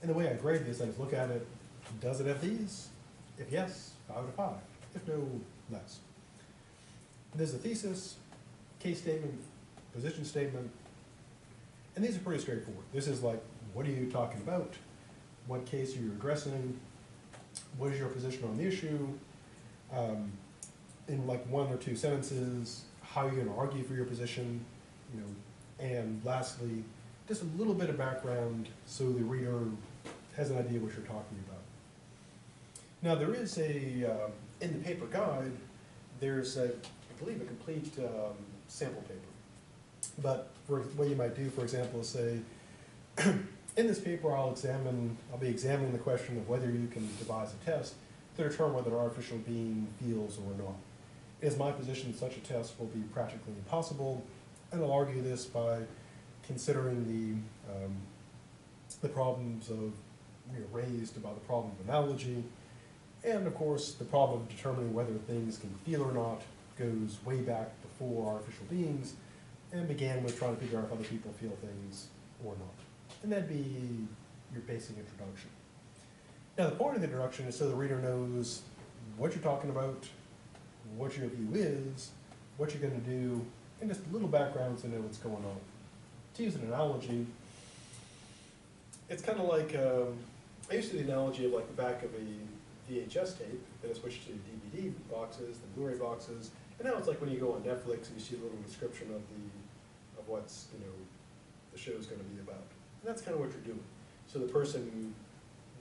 And the way I grade this, I just look at it, does it have these? If yes, 5 out of 5. If no, less. There's a thesis, case statement, position statement, and these are pretty straightforward. This is like, what are you talking about? what case are you addressing, what is your position on the issue, in like 1 or 2 sentences, how you're going to argue for your position, you know, and lastly, just a little bit of background so the reader has an idea what you're talking about. Now there is a, in the paper guide, there's I believe a complete sample paper. But for what you might do, for example, is say, in this paper I'll be examining the question of whether you can devise a test to determine whether an artificial being feels or not. It is my position that such a test will be practically impossible, and I'll argue this by considering the problems of, raised about the problem of analogy, and of course the problem of determining whether things can feel or not goes way back before artificial beings, and began with trying to figure out if other people feel things or not. And that'd be your basic introduction. Now the point of the introduction is so the reader knows what you're talking about, what your view is, what you're going to do, and just a little background so they know what's going on. To use an analogy, it's kind of like, I used to do the analogy of like the back of a VHS tape, then I switched to DVD boxes, the Blu-ray boxes, and now it's like when you go on Netflix and you see a little description of what's, the show's going to be about. And that's kind of what you're doing. So the person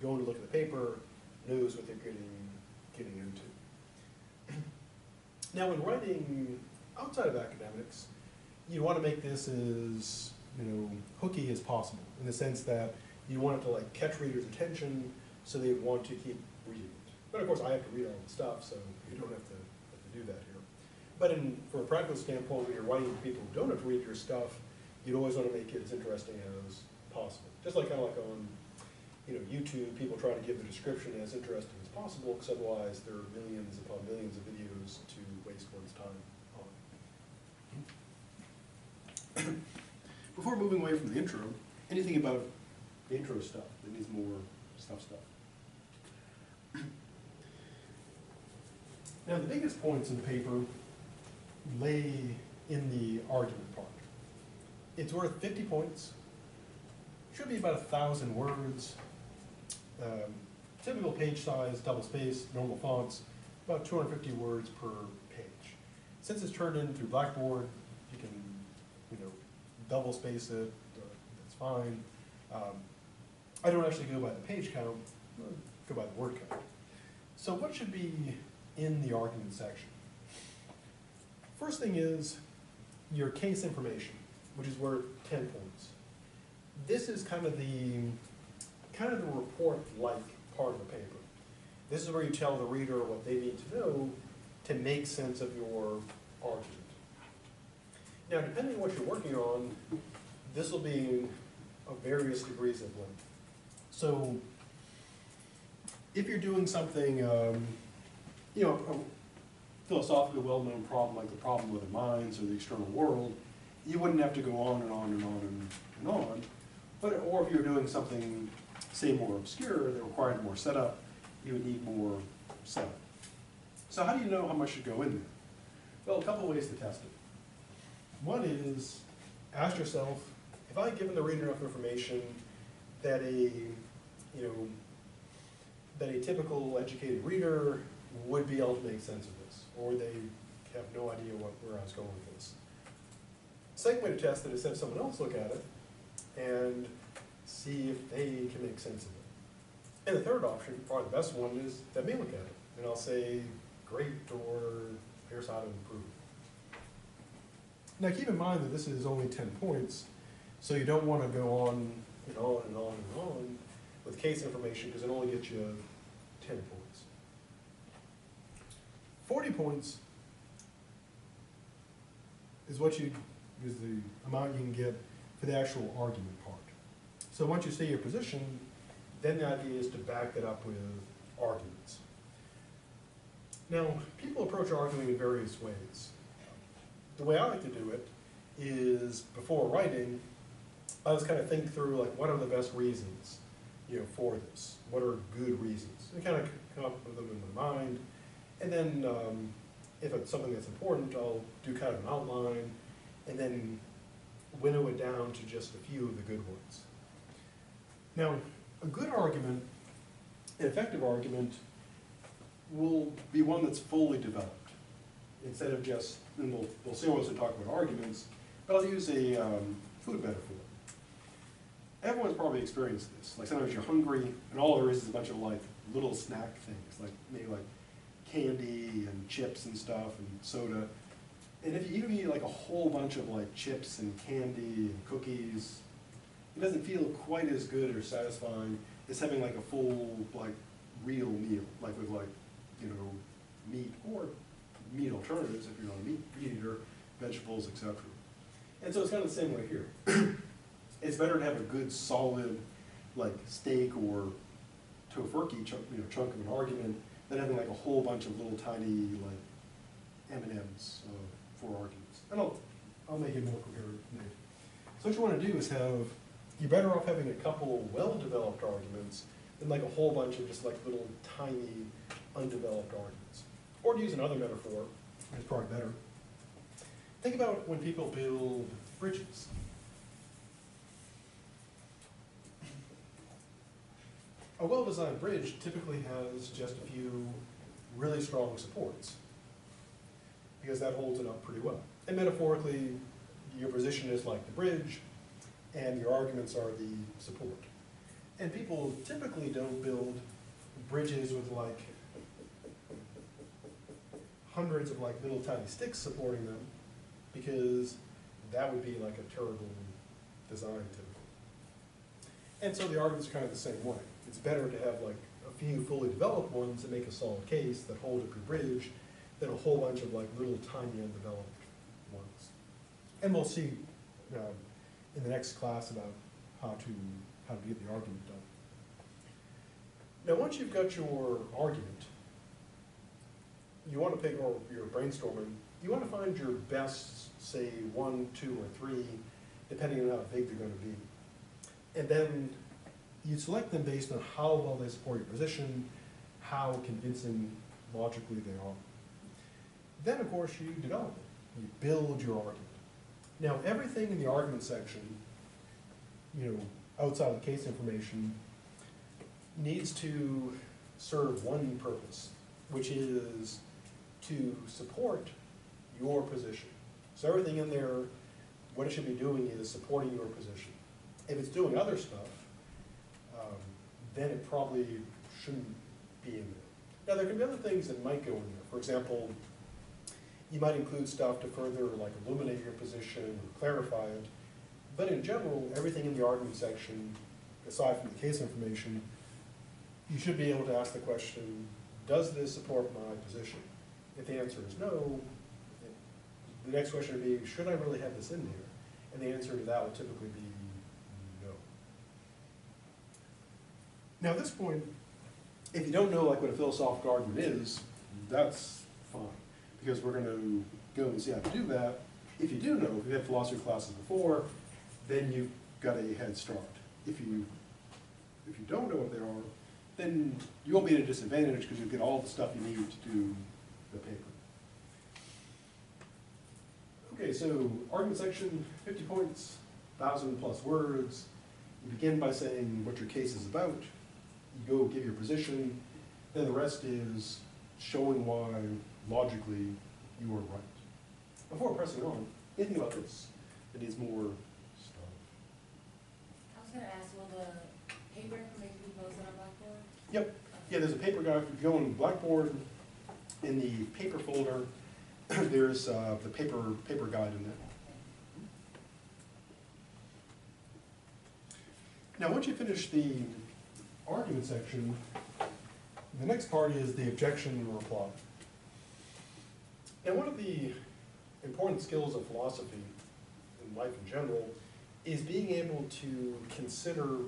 going to look at the paper knows what they're getting into. Now in writing outside of academics, you want to make this as, hooky as possible, in the sense that you want it to like catch readers' attention so they want to keep reading it. But of course I have to read all the stuff, so you don't have to do that here. But for a practical standpoint, when you're writing for people who don't have to read your stuff, you'd always want to make it as interesting as possible. Just like kind of like on YouTube, people try to give the description as interesting as possible, because otherwise there are millions upon millions of videos to waste one's time on. Before moving away from the intro, anything about the intro stuff that needs more stuff? Now the biggest points in the paper lay in the argument part. It's worth 50 points, should be about 1,000 words, typical page size, double space, normal fonts, about 250 words per page. Since it's turned in through Blackboard, you can, double space it, that's fine. I don't actually go by the page count, I go by the word count. So what should be in the argument section? First thing is your case information, which is worth 10 points. This is kind of the report-like part of the paper. This is where you tell the reader what they need to know to make sense of your argument. Now, depending on what you're working on, this will be of various degrees of length. So, if you're doing something, a philosophically well-known problem like the problem with the minds or the external world, you wouldn't have to go on and on and on and on. Or if you're doing something, say, more obscure that required more setup, you would need more setup. So how do you know how much should go in there? Well, a couple ways to test it. One is, ask yourself, if I've given the reader enough information that a typical educated reader would be able to make sense of this, or they have no idea where I was going with this. Second way to test it is have someone else look at it and see if they can make sense of it. And the third option, probably the best one, is that me look at it, and I'll say, great, or here's how to improve. Now keep in mind that this is only 10 points, so you don't want to go on and on and on and on with case information, because it only gets you 10 points. 40 points is the amount you can get for the actual argument part. So once you say your position, then the idea is to back it up with arguments. Now, people approach arguing in various ways. The way I like to do it is, before writing, I just kind of think through, like, what are the best reasons, for this? What are good reasons? And kind of come up with them in my mind. And then, if it's something that's important, I'll do kind of an outline, and then winnow it down to just a few of the good ones. Now, a good argument, an effective argument, will be one that's fully developed. Instead of just, and we'll see once we talk about arguments, but I'll use a food metaphor. Everyone's probably experienced this. Like sometimes you're hungry, and all there is a bunch of like little snack things, like maybe like candy and chips and stuff and soda. And if you eat like a whole bunch of like chips and candy and cookies, it doesn't feel quite as good or satisfying as having like a full like real meal, like with like, you know, meat or meat alternatives if you're not a meat eater, vegetables, etc. And so it's kind of the same way here. It's better to have a good solid like steak or tofurkey chunk, chunk of an argument than having like a whole bunch of little tiny like M&Ms for arguments. And I'll make it more coherent. So what you want to do is you're better off having a couple well-developed arguments than like a whole bunch of just like little tiny undeveloped arguments. Or to use another metaphor, it's probably better. Think about when people build bridges. A well-designed bridge typically has just a few really strong supports because that holds it up pretty well. And metaphorically, your position is like the bridge and your arguments are the support. And people typically don't build bridges with like hundreds of like little tiny sticks supporting them because that would be like a terrible design typically. And so the arguments are kind of the same way. It's better to have like a few fully developed ones that make a solid case that hold up your bridge than a whole bunch of like little tiny undeveloped ones. And we'll see in the next class about how to get the argument done. Now once you've got your argument, you want to pick, or you're brainstorming, you want to find your best, say 1, 2, or 3, depending on how big they're going to be. And then you select them based on how well they support your position, how convincing logically they are. Then, of course, you develop it. You build your argument. Now, everything in the argument section, outside of the case information, needs to serve one purpose, which is to support your position. So everything in there, what it should be doing is supporting your position. If it's doing other stuff, then it probably shouldn't be in there. Now there can be other things that might go in there. For example, you might include stuff to further like illuminate your position or clarify it. But in general, everything in the argument section, aside from the case information, you should be able to ask the question, does this support my position? If the answer is no, the next question would be, should I really have this in there? And the answer to that would typically be no. Now at this point, if you don't know like what a philosophical argument is, that's fine, because we're going to go and see how to do that. If you do know, if you've had philosophy classes before, then you've got a head start. If you don't know what they are, then you won't be at a disadvantage because you'll get all the stuff you need to do the paper. Okay, so argument section, 50 points, 1,000 plus words. You begin by saying what your case is about. You go give your position. Then the rest is showing why, logically, you are right. Before pressing on, anything about this that needs more stuff? I was going to ask, will the paper information be posted on Blackboard? Yep. Yeah, there's a paper guide. If you go on Blackboard, in the paper folder, there's the paper guide in there. Now, once you finish the argument section, the next part is the objection and reply. Now, one of the important skills of philosophy and life in general is being able to consider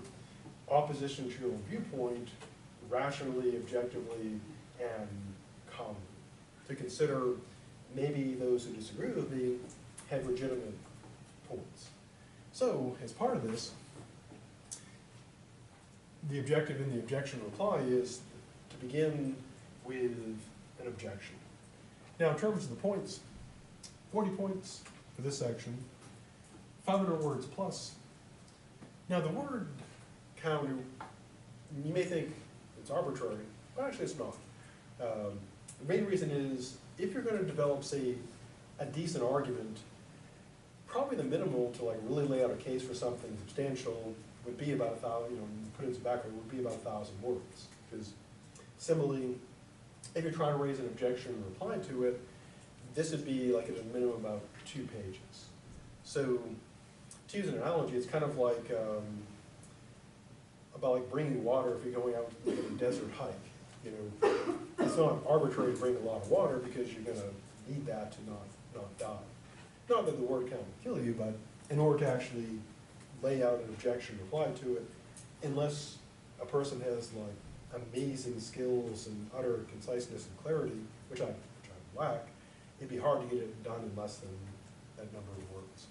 opposition to your own viewpoint rationally, objectively, and calmly. To consider maybe those who disagree with me have legitimate points. So, as part of this, the objective in the objection reply is to begin with an objection. Now, in terms of the points, 40 points for this section, 500 words plus. Now, the word count you may think it's arbitrary, but actually it's not. The main reason is, if you're going to develop, say, a decent argument, probably the minimal to like really lay out a case for something substantial would be about 1,000, put it into background, would be about 1,000 words. Because similarly, if you're trying to raise an objection and reply to it, this would be like at a minimum about 2 pages. So to use an analogy, it's kind of like about like bringing water if you're going out on a desert hike. It's not arbitrary to bring a lot of water because you're going to need that to not die. Not that the word can't kill you, but in order to actually lay out an objection, reply to it, unless a person has like amazing skills and utter conciseness and clarity, which I lack, it'd be hard to get it done in less than that number of words.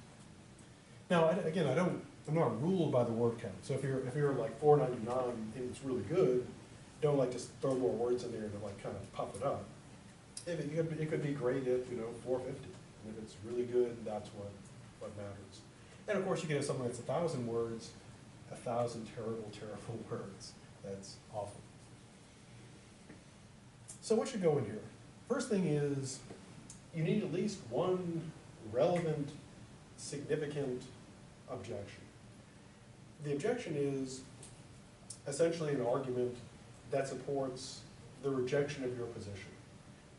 Now, again, I'm not ruled by the word count. So if you're like 499 and it's really good, don't like just throw more words in there to like kind of puff it up. It could be great at 450. And if it's really good, that's what matters. And of course, you can have something that's 1,000 words, 1,000 terrible, terrible words. That's awful. So what should go in here? First thing is, you need at least one relevant, significant objection. The objection is essentially an argument that supports the rejection of your position.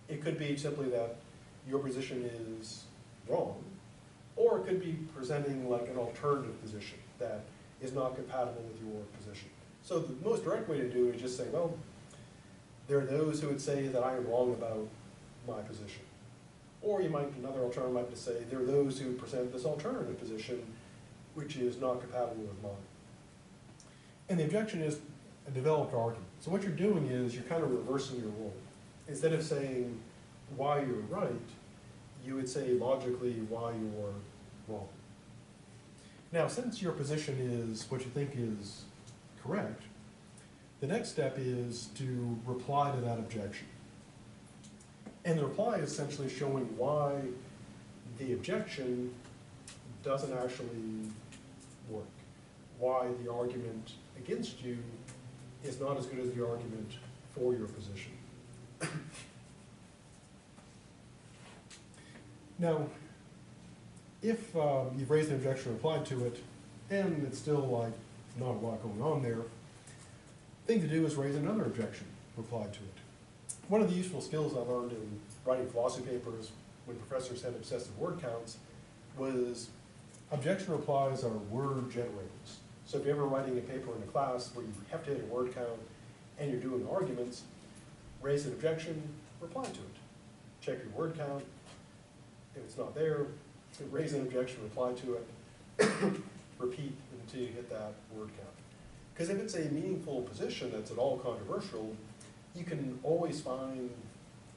It could be simply that your position is wrong, or it could be presenting like an alternative position that is not compatible with your position. So the most direct way to do it is just say, well, there are those who would say that I am wrong about my position. Or another alternative might be to say, there are those who present this alternative position which is not compatible with mine. And the objection is a developed argument. So what you're doing is you're kind of reversing your role. Instead of saying why you're right, you would say logically why you're wrong. Now, since your position is what you think is correct, the next step is to reply to that objection. And the reply is essentially showing why the objection doesn't actually work, why the argument against you is not as good as the argument for your position. Now, if you've raised an objection or replied to it, and it's still like not a lot going on there, the thing to do is raise another objection, reply to it. One of the useful skills I learned in writing philosophy papers when professors had obsessive word counts was objection replies are word generators. So if you're ever writing a paper in a class where you have to hit a word count and you're doing arguments, raise an objection, reply to it. Check your word count. If it's not there, raise an objection, reply to it, repeat until you hit that word count. Because if it's a meaningful position that's at all controversial, you can always find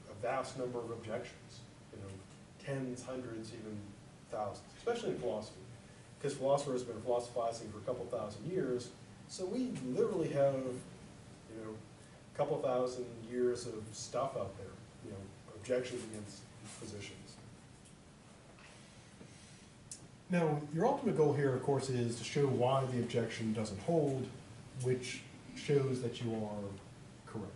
a vast number of objections, tens, hundreds, even thousands, especially in philosophy. Because philosophers have been philosophizing for a couple thousand years, so we literally have, a couple thousand years of stuff out there, objections against positions. Now, your ultimate goal here, of course, is to show why the objection doesn't hold, which shows that you are correct.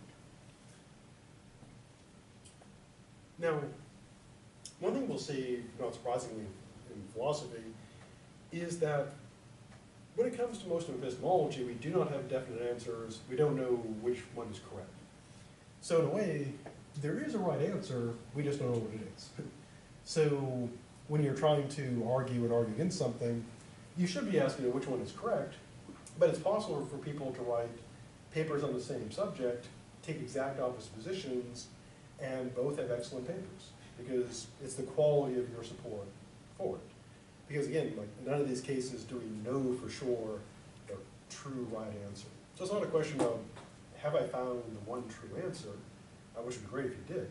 Now, one thing we'll see, not surprisingly, in philosophy, is that when it comes to most of epistemology, we do not have definite answers. We don't know which one is correct. So in a way, there is a right answer, we just don't know what it is. So when you're trying to argue against something, you should be asking which one is correct, but it's possible for people to write papers on the same subject, take exact opposite positions, and both have excellent papers, because it's the quality of your support for it. Because again, none of these cases do we know for sure the true right answer. So it's not a question of, have I found the one true answer, which would be great if you did.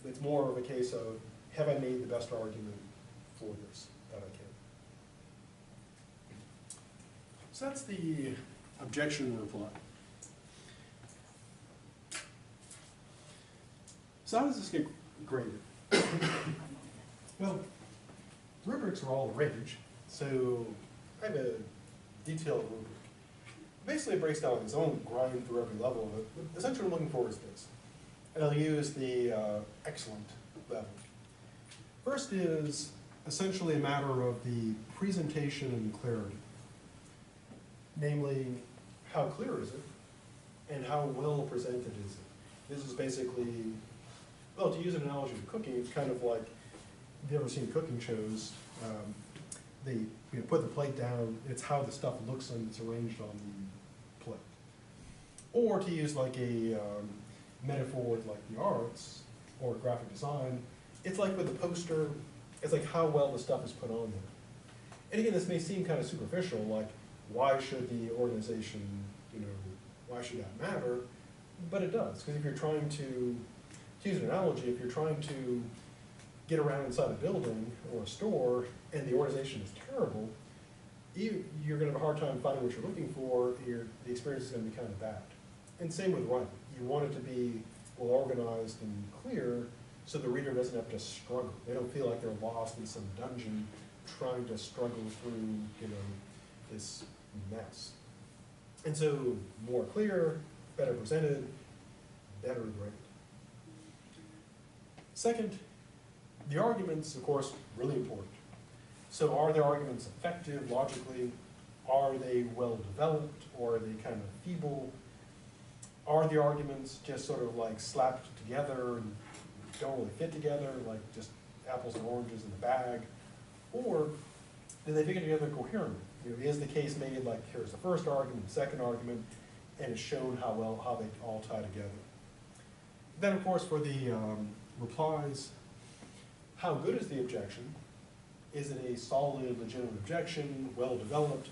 It's more of a case of, have I made the best argument for this that I can? So that's the objection reply. So how does this get graded? Well, rubrics are all the rage, so I have a detailed rubric. basically it breaks down its own grind through every level of it. Essentially what I'm looking for is this. And I'll use the excellent level. First is essentially a matter of the presentation and clarity. Namely, how clear is it, and how well presented is it? This is basically, well, to use an analogy to cooking, it's kind of like, if you've ever seen cooking shows, they put the plate down, it's how the stuff looks and it's arranged on the plate. Or to use like a metaphor with like the arts or graphic design, it's like with a poster, it's like how well the stuff is put on there. And again, this may seem kind of superficial, like why should the organization, why should that matter? But it does, because if you're trying to use an analogy, if you're trying to get around inside a building or a store and the organization is terrible, you're going to have a hard time finding what you're looking for, the experience is going to be kind of bad. And same with writing. You want it to be well organized and clear so the reader doesn't have to struggle. They don't feel like they're lost in some dungeon trying to struggle through, this mess. And so more clear, better presented, better graded. Second, the arguments, of course, really important. So are their arguments effective logically? Are they well developed, or are they kind of feeble? Are the arguments just sort of like slapped together and don't really fit together, like just apples and oranges in the bag? Or do they fit together coherently? Is the case made like here's the first argument, the second argument, and it's shown how they all tie together? Then, of course, for the replies, how good is the objection? Is it a solid, legitimate objection, well developed?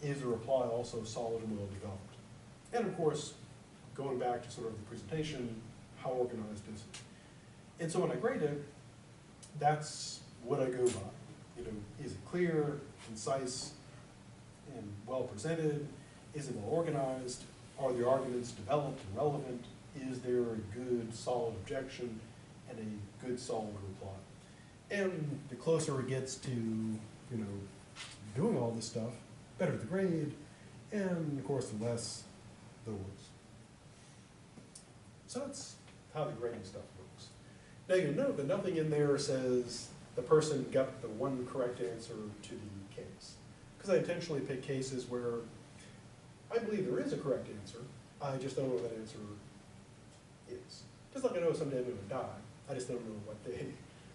Is the reply also solid and well developed? And of course, going back to sort of the presentation, how organized is it? And so when I grade it, that's what I go by. Is it clear, concise, and well presented? Is it well organized? Are the arguments developed and relevant? Is there a good, solid objection and a good, solid reply? And the closer it gets to, doing all this stuff, better the grade, and of course the less the worse. So that's how the grading stuff works. Now you note that nothing in there says the person got the one correct answer to the case. Because I intentionally pick cases where I believe there is a correct answer, I just don't know what that answer is. Just like I know someday I'm going to die, I just don't know what day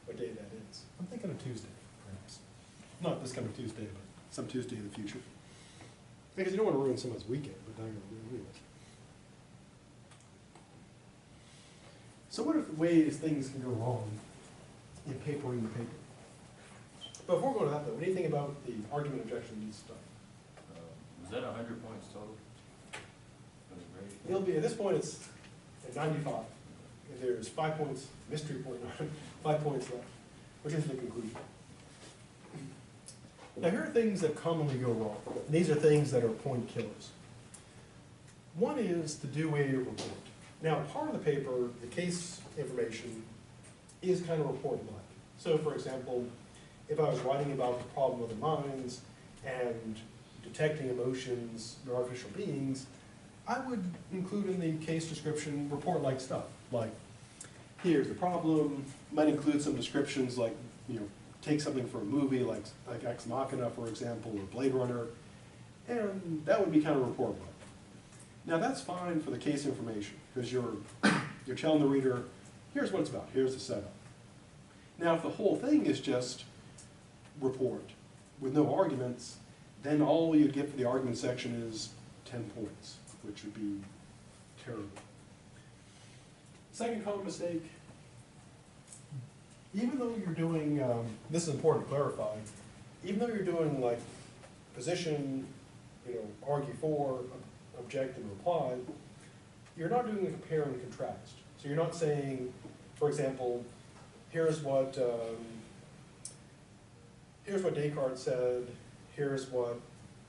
that is. I'm thinking of Tuesday, perhaps. Not this coming Tuesday, but some Tuesday in the future. Because you don't want to ruin someone's weekend, but not going to ruin it. So what are the ways things can go wrong in papering the paper? But before we go to that though, what do you think about the argument, objection, and stuff? Was that 100 points total? It'll be, at this point, it's at 95. And there's 5 points, mystery point, 5 points left, which is the conclusion. Now here are things that commonly go wrong. And these are things that are point killers. One is to do a report. Now part of the paper, the case information, is kind of report-like. So for example, if I was writing about the problem of the minds and detecting emotions in artificial beings, I would include in the case description report-like stuff, like here's the problem, might include some descriptions like, take something for a movie like Ex Machina, for example, or Blade Runner, and that would be kind of report-like. Now that's fine for the case information, because you're telling the reader, here's what it's about, here's the setup. Now if the whole thing is just report with no arguments, then all you'd get for the argument section is 10 points, which would be terrible. Second common mistake, even though you're doing, this is important to clarify, even though you're doing like position, argue for, object and reply, you're not doing a compare and contrast. So you're not saying, for example, here's what Descartes said, here's what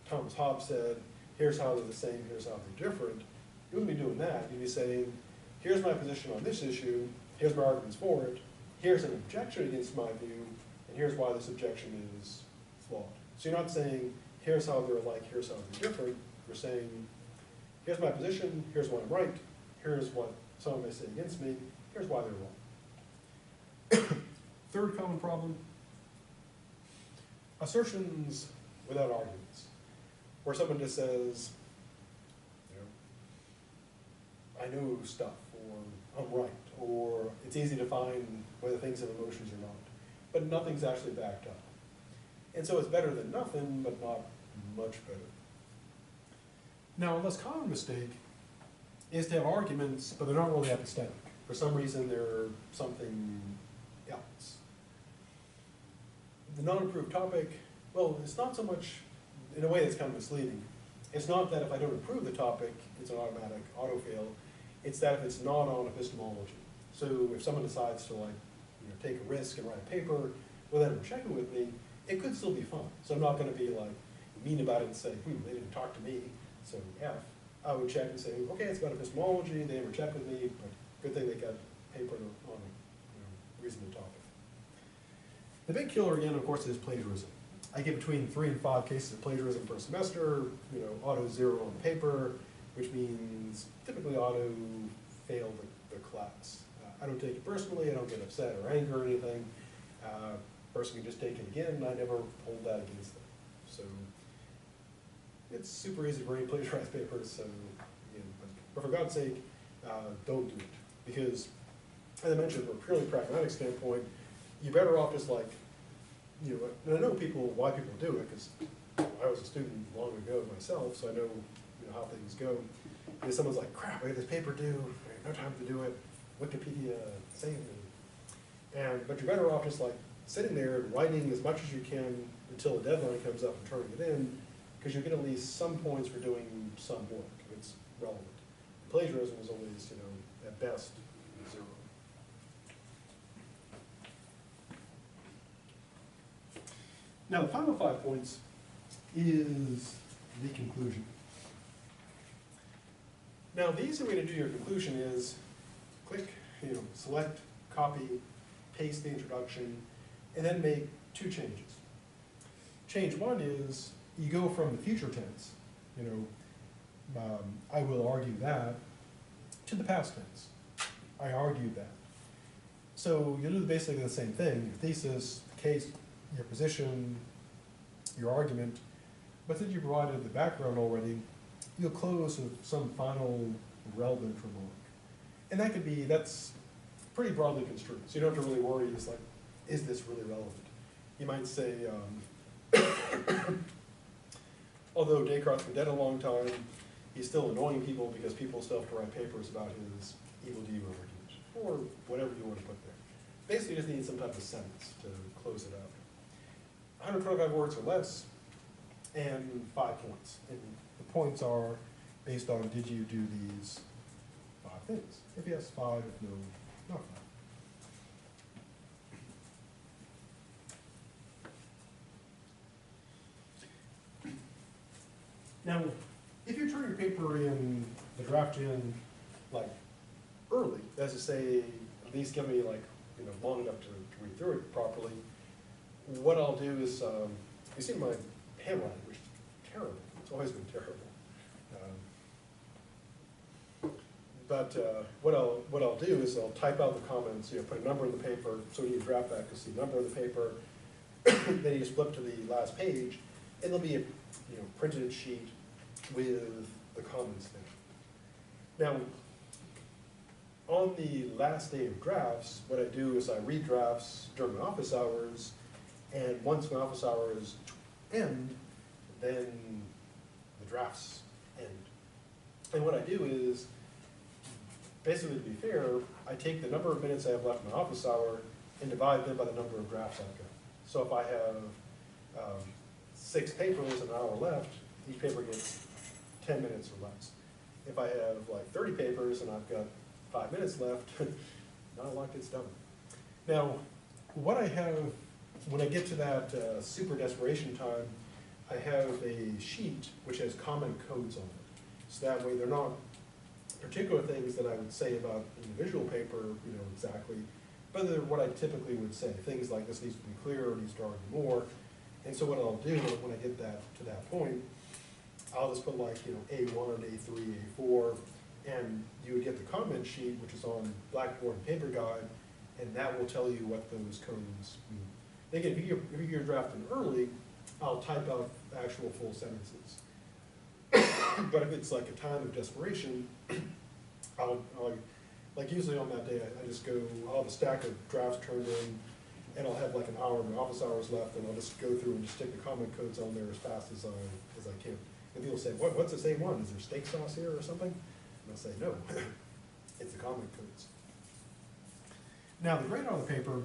Thomas Hobbes said, here's how they're the same, here's how they're different. You wouldn't be doing that. You'd be saying, here's my position on this issue, here's my arguments for it, here's an objection against my view, and here's why this objection is flawed. So you're not saying, here's how they're alike, here's how they're different. You're saying, here's my position, here's why I'm right, here's what someone may say against me, here's why they're wrong. Third common problem, assertions without arguments, where someone just says, I know stuff, or I'm right, or it's easy to find whether things have emotions or not, but nothing's actually backed up. And so it's better than nothing, but not much better. Now, a less common mistake is to have arguments, but they're not really epistemic. For some reason, they're something else. The non-approved topic, well, it's not so much, in a way that's kind of misleading. It's not that if I don't approve the topic, it's an automatic auto-fail. It's that if it's not on epistemology. So if someone decides to take a risk and write a paper without ever checking with me, it could still be fun. So I'm not going to be mean about it and say, they didn't talk to me, so F. I would check and say, okay, it's about epistemology, they never checked with me, but good thing they got a paper on a reasonable topic. The big killer again, of course, is plagiarism. I get between 3 and 5 cases of plagiarism per semester, auto 0 on the paper, which means typically auto fail the class. I don't take it personally, I don't get upset or angry or anything. Person can just take it again, and I never hold that against them. So it's super easy to write plagiarized papers, so but for God's sake, don't do it. Because, as I mentioned, from a purely pragmatic standpoint, you're better off just and I know why people do it, because I was a student long ago myself, so I know how things go. If someone's like, crap, I got this paper due, I have no time to do it, Wikipedia, save me. But you're better off just sitting there and writing as much as you can until the deadline comes up and turning it in, because you get at least some points for doing some work, if it's relevant. Plagiarism is always, at best, 0. Now, the final 5 points is the conclusion. Now, the easy way to do your conclusion is click, select, copy, paste the introduction, and then make 2 changes. Change 1 is you go from the future tense, I will argue that, to the past tense. I argued that. So you'll do basically the same thing, your thesis, case, your position, your argument, but since you provided the background already, you'll close with some final relevant remark. And that's pretty broadly construed, so you don't have to really worry, is this really relevant? You might say, although Descartes has been dead a long time, he's still annoying people because people still have to write papers about his evil deed argument, or whatever you want to put there. Basically, you just need some type of sentence to close it out. 125 words or less, and 5 points. And the points are based on, did you do these 5 things? If yes, 5, if no, not 5. Now, if you turn your paper in, the draft in, early, as to say, at least give me long enough to read through it properly, what I'll do is, you see my handwriting, which is terrible. It's always been terrible. But what I'll do is I'll type out the comments, put a number in the paper, so when you draft back, you'll see the number of the paper. Then you just flip to the last page, and there'll be a printed sheet with the comments there. Now, on the last day of drafts, what I do is I read drafts during my office hours, and once my office hours end, then the drafts end. And what I do is, basically to be fair, I take the number of minutes I have left in my office hour and divide them by the number of drafts I've got. So if I have 6 papers and an hour left, each paper gets 10 minutes or less. If I have 30 papers and I've got 5 minutes left, not a lot gets done. Now, what I have, when I get to that super desperation time, I have a sheet which has comment codes on it. So that way they're not particular things that I would say about an individual paper, exactly, but they're what I typically would say. Things like this needs to be clearer, needs to argue more. And so what I'll do when I get to that point I'll just put like, A1, A3, A4, and you would get the comment sheet, which is on Blackboard and Paper Guide, and that will tell you what those codes mean. And again, if you're drafting early, I'll type out actual full sentences. But if it's like a time of desperation, I'll like usually on that day, I just go, I'll have a stack of drafts turned in, and I'll have like an hour of my office hours left, and I'll just go through and just stick the comment codes on there as fast as I can. And people say, what's this A1? Is there steak sauce here or something? And I'll say, no, it's the comment codes. Now, the grade on the paper,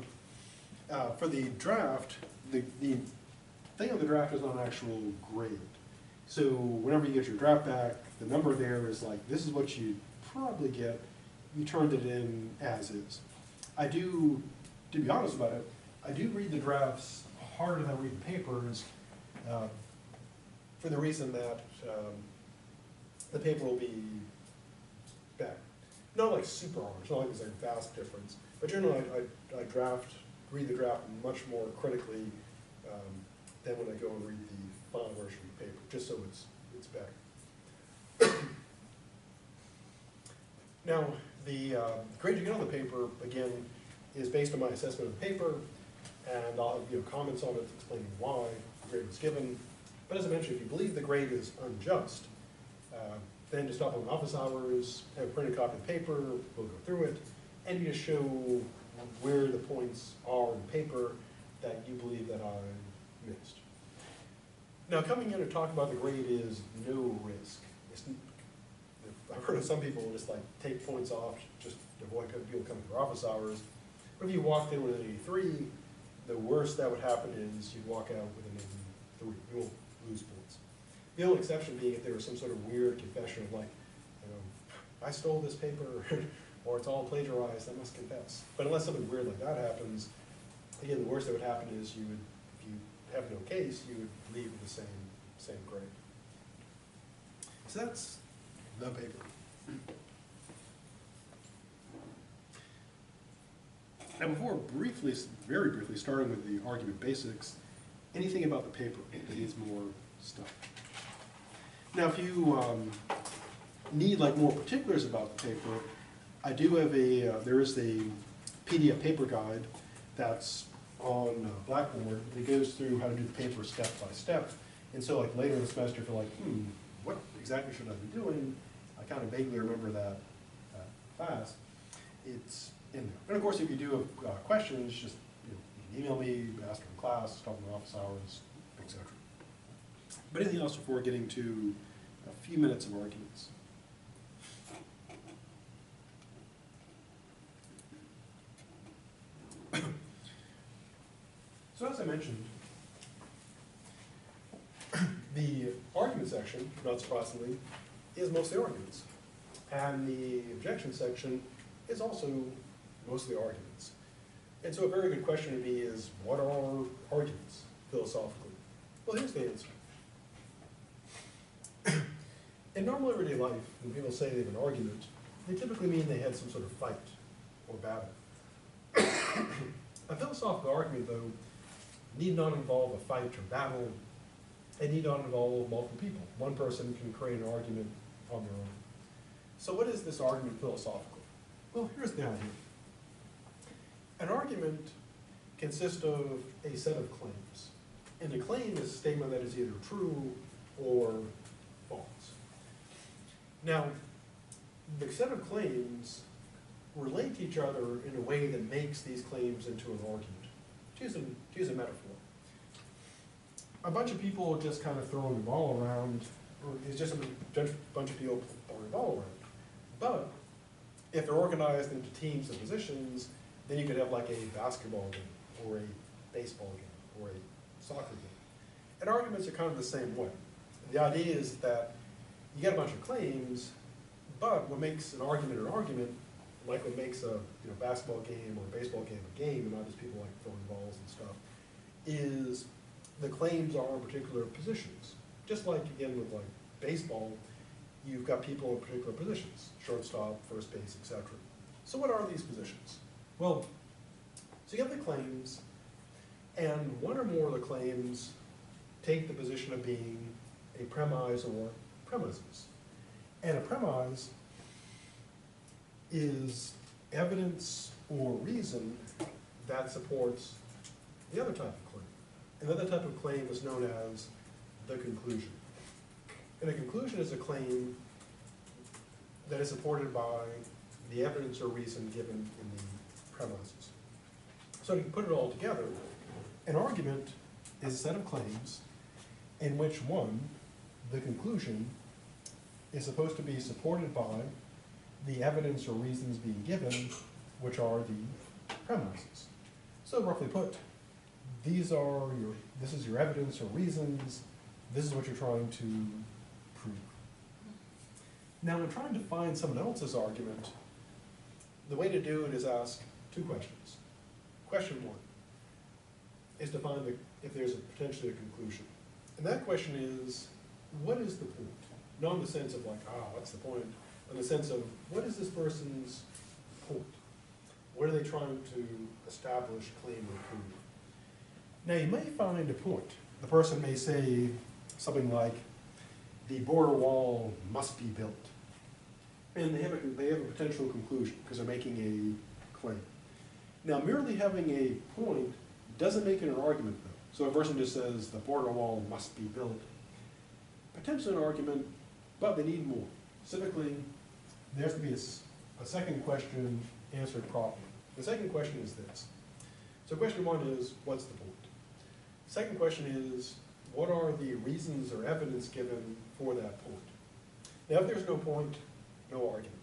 for the draft, the thing on the draft is not an actual grade. So whenever you get your draft back, the number there is like, this is what you probably get. You turned it in as is. I do, to be honest about it, I do read the drafts harder than I read the papers, for the reason that the paper will be better. Not like super hard, it's not like there's a vast difference, but generally I read the draft much more critically than when I go and read the final version of the paper, just so it's better. Now, the grade you get on the paper, again, is based on my assessment of the paper, and I'll have comments on it explaining why the grade was given. But as I mentioned, if you believe the grade is unjust, then just stop on office hours, have a printed copy of the paper, we'll go through it, and you just show where the points are in the paper that you believe that I missed. Now, coming in and talking about the grade is no risk. I've heard of some people just like take points off, just to avoid people coming to office hours. But if you walked in with an 83, the worst that would happen is you'd walk out with an 83. You won't lose points. The only exception being if there was some sort of weird confession of like, I stole this paper, or it's all plagiarized, I must confess. But unless something weird like that happens, again, the worst that would happen is you would, if you have no case, you would leave with the same grade. So that's the paper. Now before very briefly starting with the argument basics, anything about the paper that needs more stuff. Now if you need like more particulars about the paper, I do have there is a PDF paper guide that's on Blackboard. It goes through how to do the paper step by step. And so like later in the semester, if you're like, what exactly should I be doing? I kind of vaguely remember that class. It's in there. And of course, if you do have questions, just you can email me, ask in class, talk in office hours, etc. But anything else before getting to a few minutes of arguments? So as I mentioned, the argument section, not surprisingly, is mostly arguments. And the objection section is also mostly arguments. And so a very good question to me is, what are arguments philosophically? Well, here's the answer. In normal everyday life, when people say they have an argument, they typically mean they had some sort of fight or battle. A philosophical argument, though, need not involve a fight or battle. It need not involve multiple people. One person can create an argument on their own. So what is this argument philosophically? Well, here's the idea. An argument consists of a set of claims. And a claim is a statement that is either true or false. Now, the set of claims relate to each other in a way that makes these claims into an argument. To use a metaphor. A bunch of people just kind of throwing the ball around, or it's just a bunch of people throwing the ball around. But if they're organized into teams and positions, then you could have like a basketball game, or a baseball game, or a soccer game. And arguments are kind of the same way. The idea is that you get a bunch of claims, but what makes an argument, like what makes a basketball game or a baseball game a game, and not just people like throwing balls and stuff, is the claims are in particular positions. Just like, again, with like baseball, you've got people in particular positions, shortstop, first base, etc. So what are these positions? Well, so you have the claims, and one or more of the claims take the position of being a premise or premises. And a premise is evidence or reason that supports the other type of claim. Another type of claim is known as the conclusion. And a conclusion is a claim that is supported by the evidence or reason given in the premises. So to put it all together, an argument is a set of claims in which one, the conclusion, is supposed to be supported by the evidence or reasons being given, which are the premises. So roughly put, this is your evidence or reasons, this is what you're trying to prove. Now, when trying to find someone else's argument, the way to do it is ask two questions. Question one is to find if there's potentially a conclusion. And that question is, what is the point? Not in the sense of like, what's the point? But in the sense of, what is this person's point? What are they trying to establish, claim, or prove? Now, you may find a point. The person may say something like, the border wall must be built. And they have a potential conclusion because they're making a claim. Now, merely having a point doesn't make it an argument, though. So a person just says the border wall must be built. Potentially an argument, but they need more. Specifically, there has to be a second question answered properly. The second question is this. So question one is, what's the point? Second question is, what are the reasons or evidence given for that point? Now, if there's no point, no argument.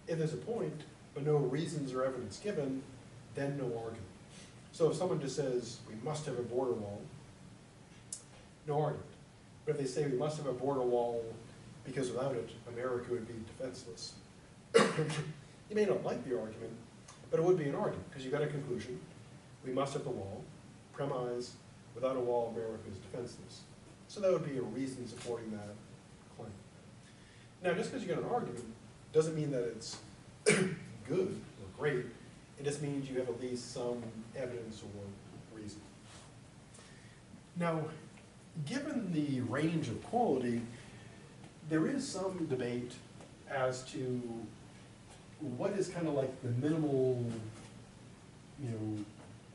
If there's a point, but no reasons or evidence given, then no argument. So if someone just says, we must have a border wall, no argument. But if they say we must have a border wall because without it, America would be defenseless, you may not like the argument, but it would be an argument because you got a conclusion. We must have the wall. Premise, without a wall, America is defenseless. So that would be a reason supporting that claim. Now, just because you got an argument doesn't mean that it's good or great. It just means you have at least some evidence or reason. Now, given the range of quality, there is some debate as to what is kind of like the minimal,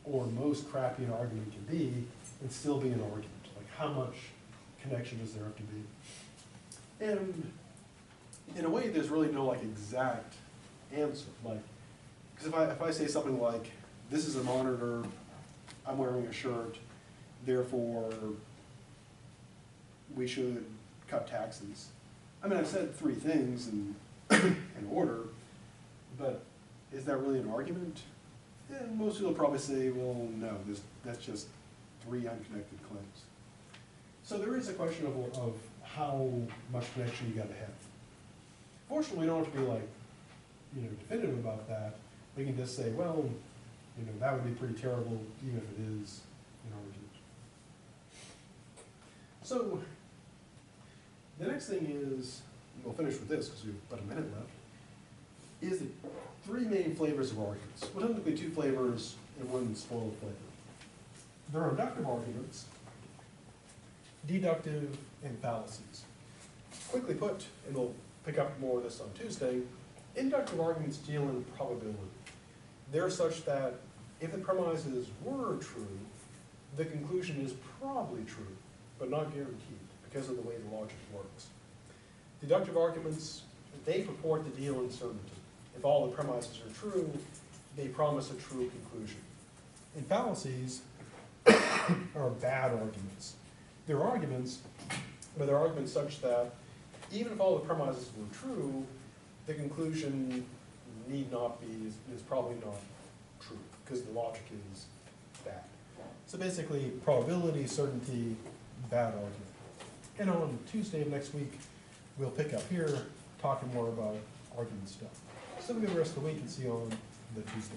or most crappy an argument can be and still be an argument. Like how much connection does there have to be? And in a way, there's really no like exact answer. Like, because if I say something like, this is a monitor, I'm wearing a shirt, therefore we should cut taxes. I mean, I've said three things in order, but is that really an argument? And most people probably say, well, no, that's just three unconnected claims. So there is a question of how much connection you gotta have. Fortunately, we don't have to be like, definitive about that. We can just say, well, that would be pretty terrible, even if it is an argument. So the next thing is, and we'll finish with this because we have about a minute left, is the three main flavors of arguments. Well, technically two flavors and one spoiled flavor. There are inductive arguments, deductive, and fallacies. Quickly put, and we'll pick up more of this on Tuesday, inductive arguments deal in probability. They're such that if the premises were true, the conclusion is probably true, but not guaranteed because of the way the logic works. Deductive arguments, they purport to deal in certainty. If all the premises are true, they promise a true conclusion. And fallacies are bad arguments. They're arguments, but they're arguments such that even if all the premises were true, the conclusion need not be, is probably not true, because the logic is bad. So basically, probability, certainty, bad argument. And on Tuesday of next week, we'll pick up here, talking more about argument stuff. So we'll get the rest of the week and see you on the Tuesday.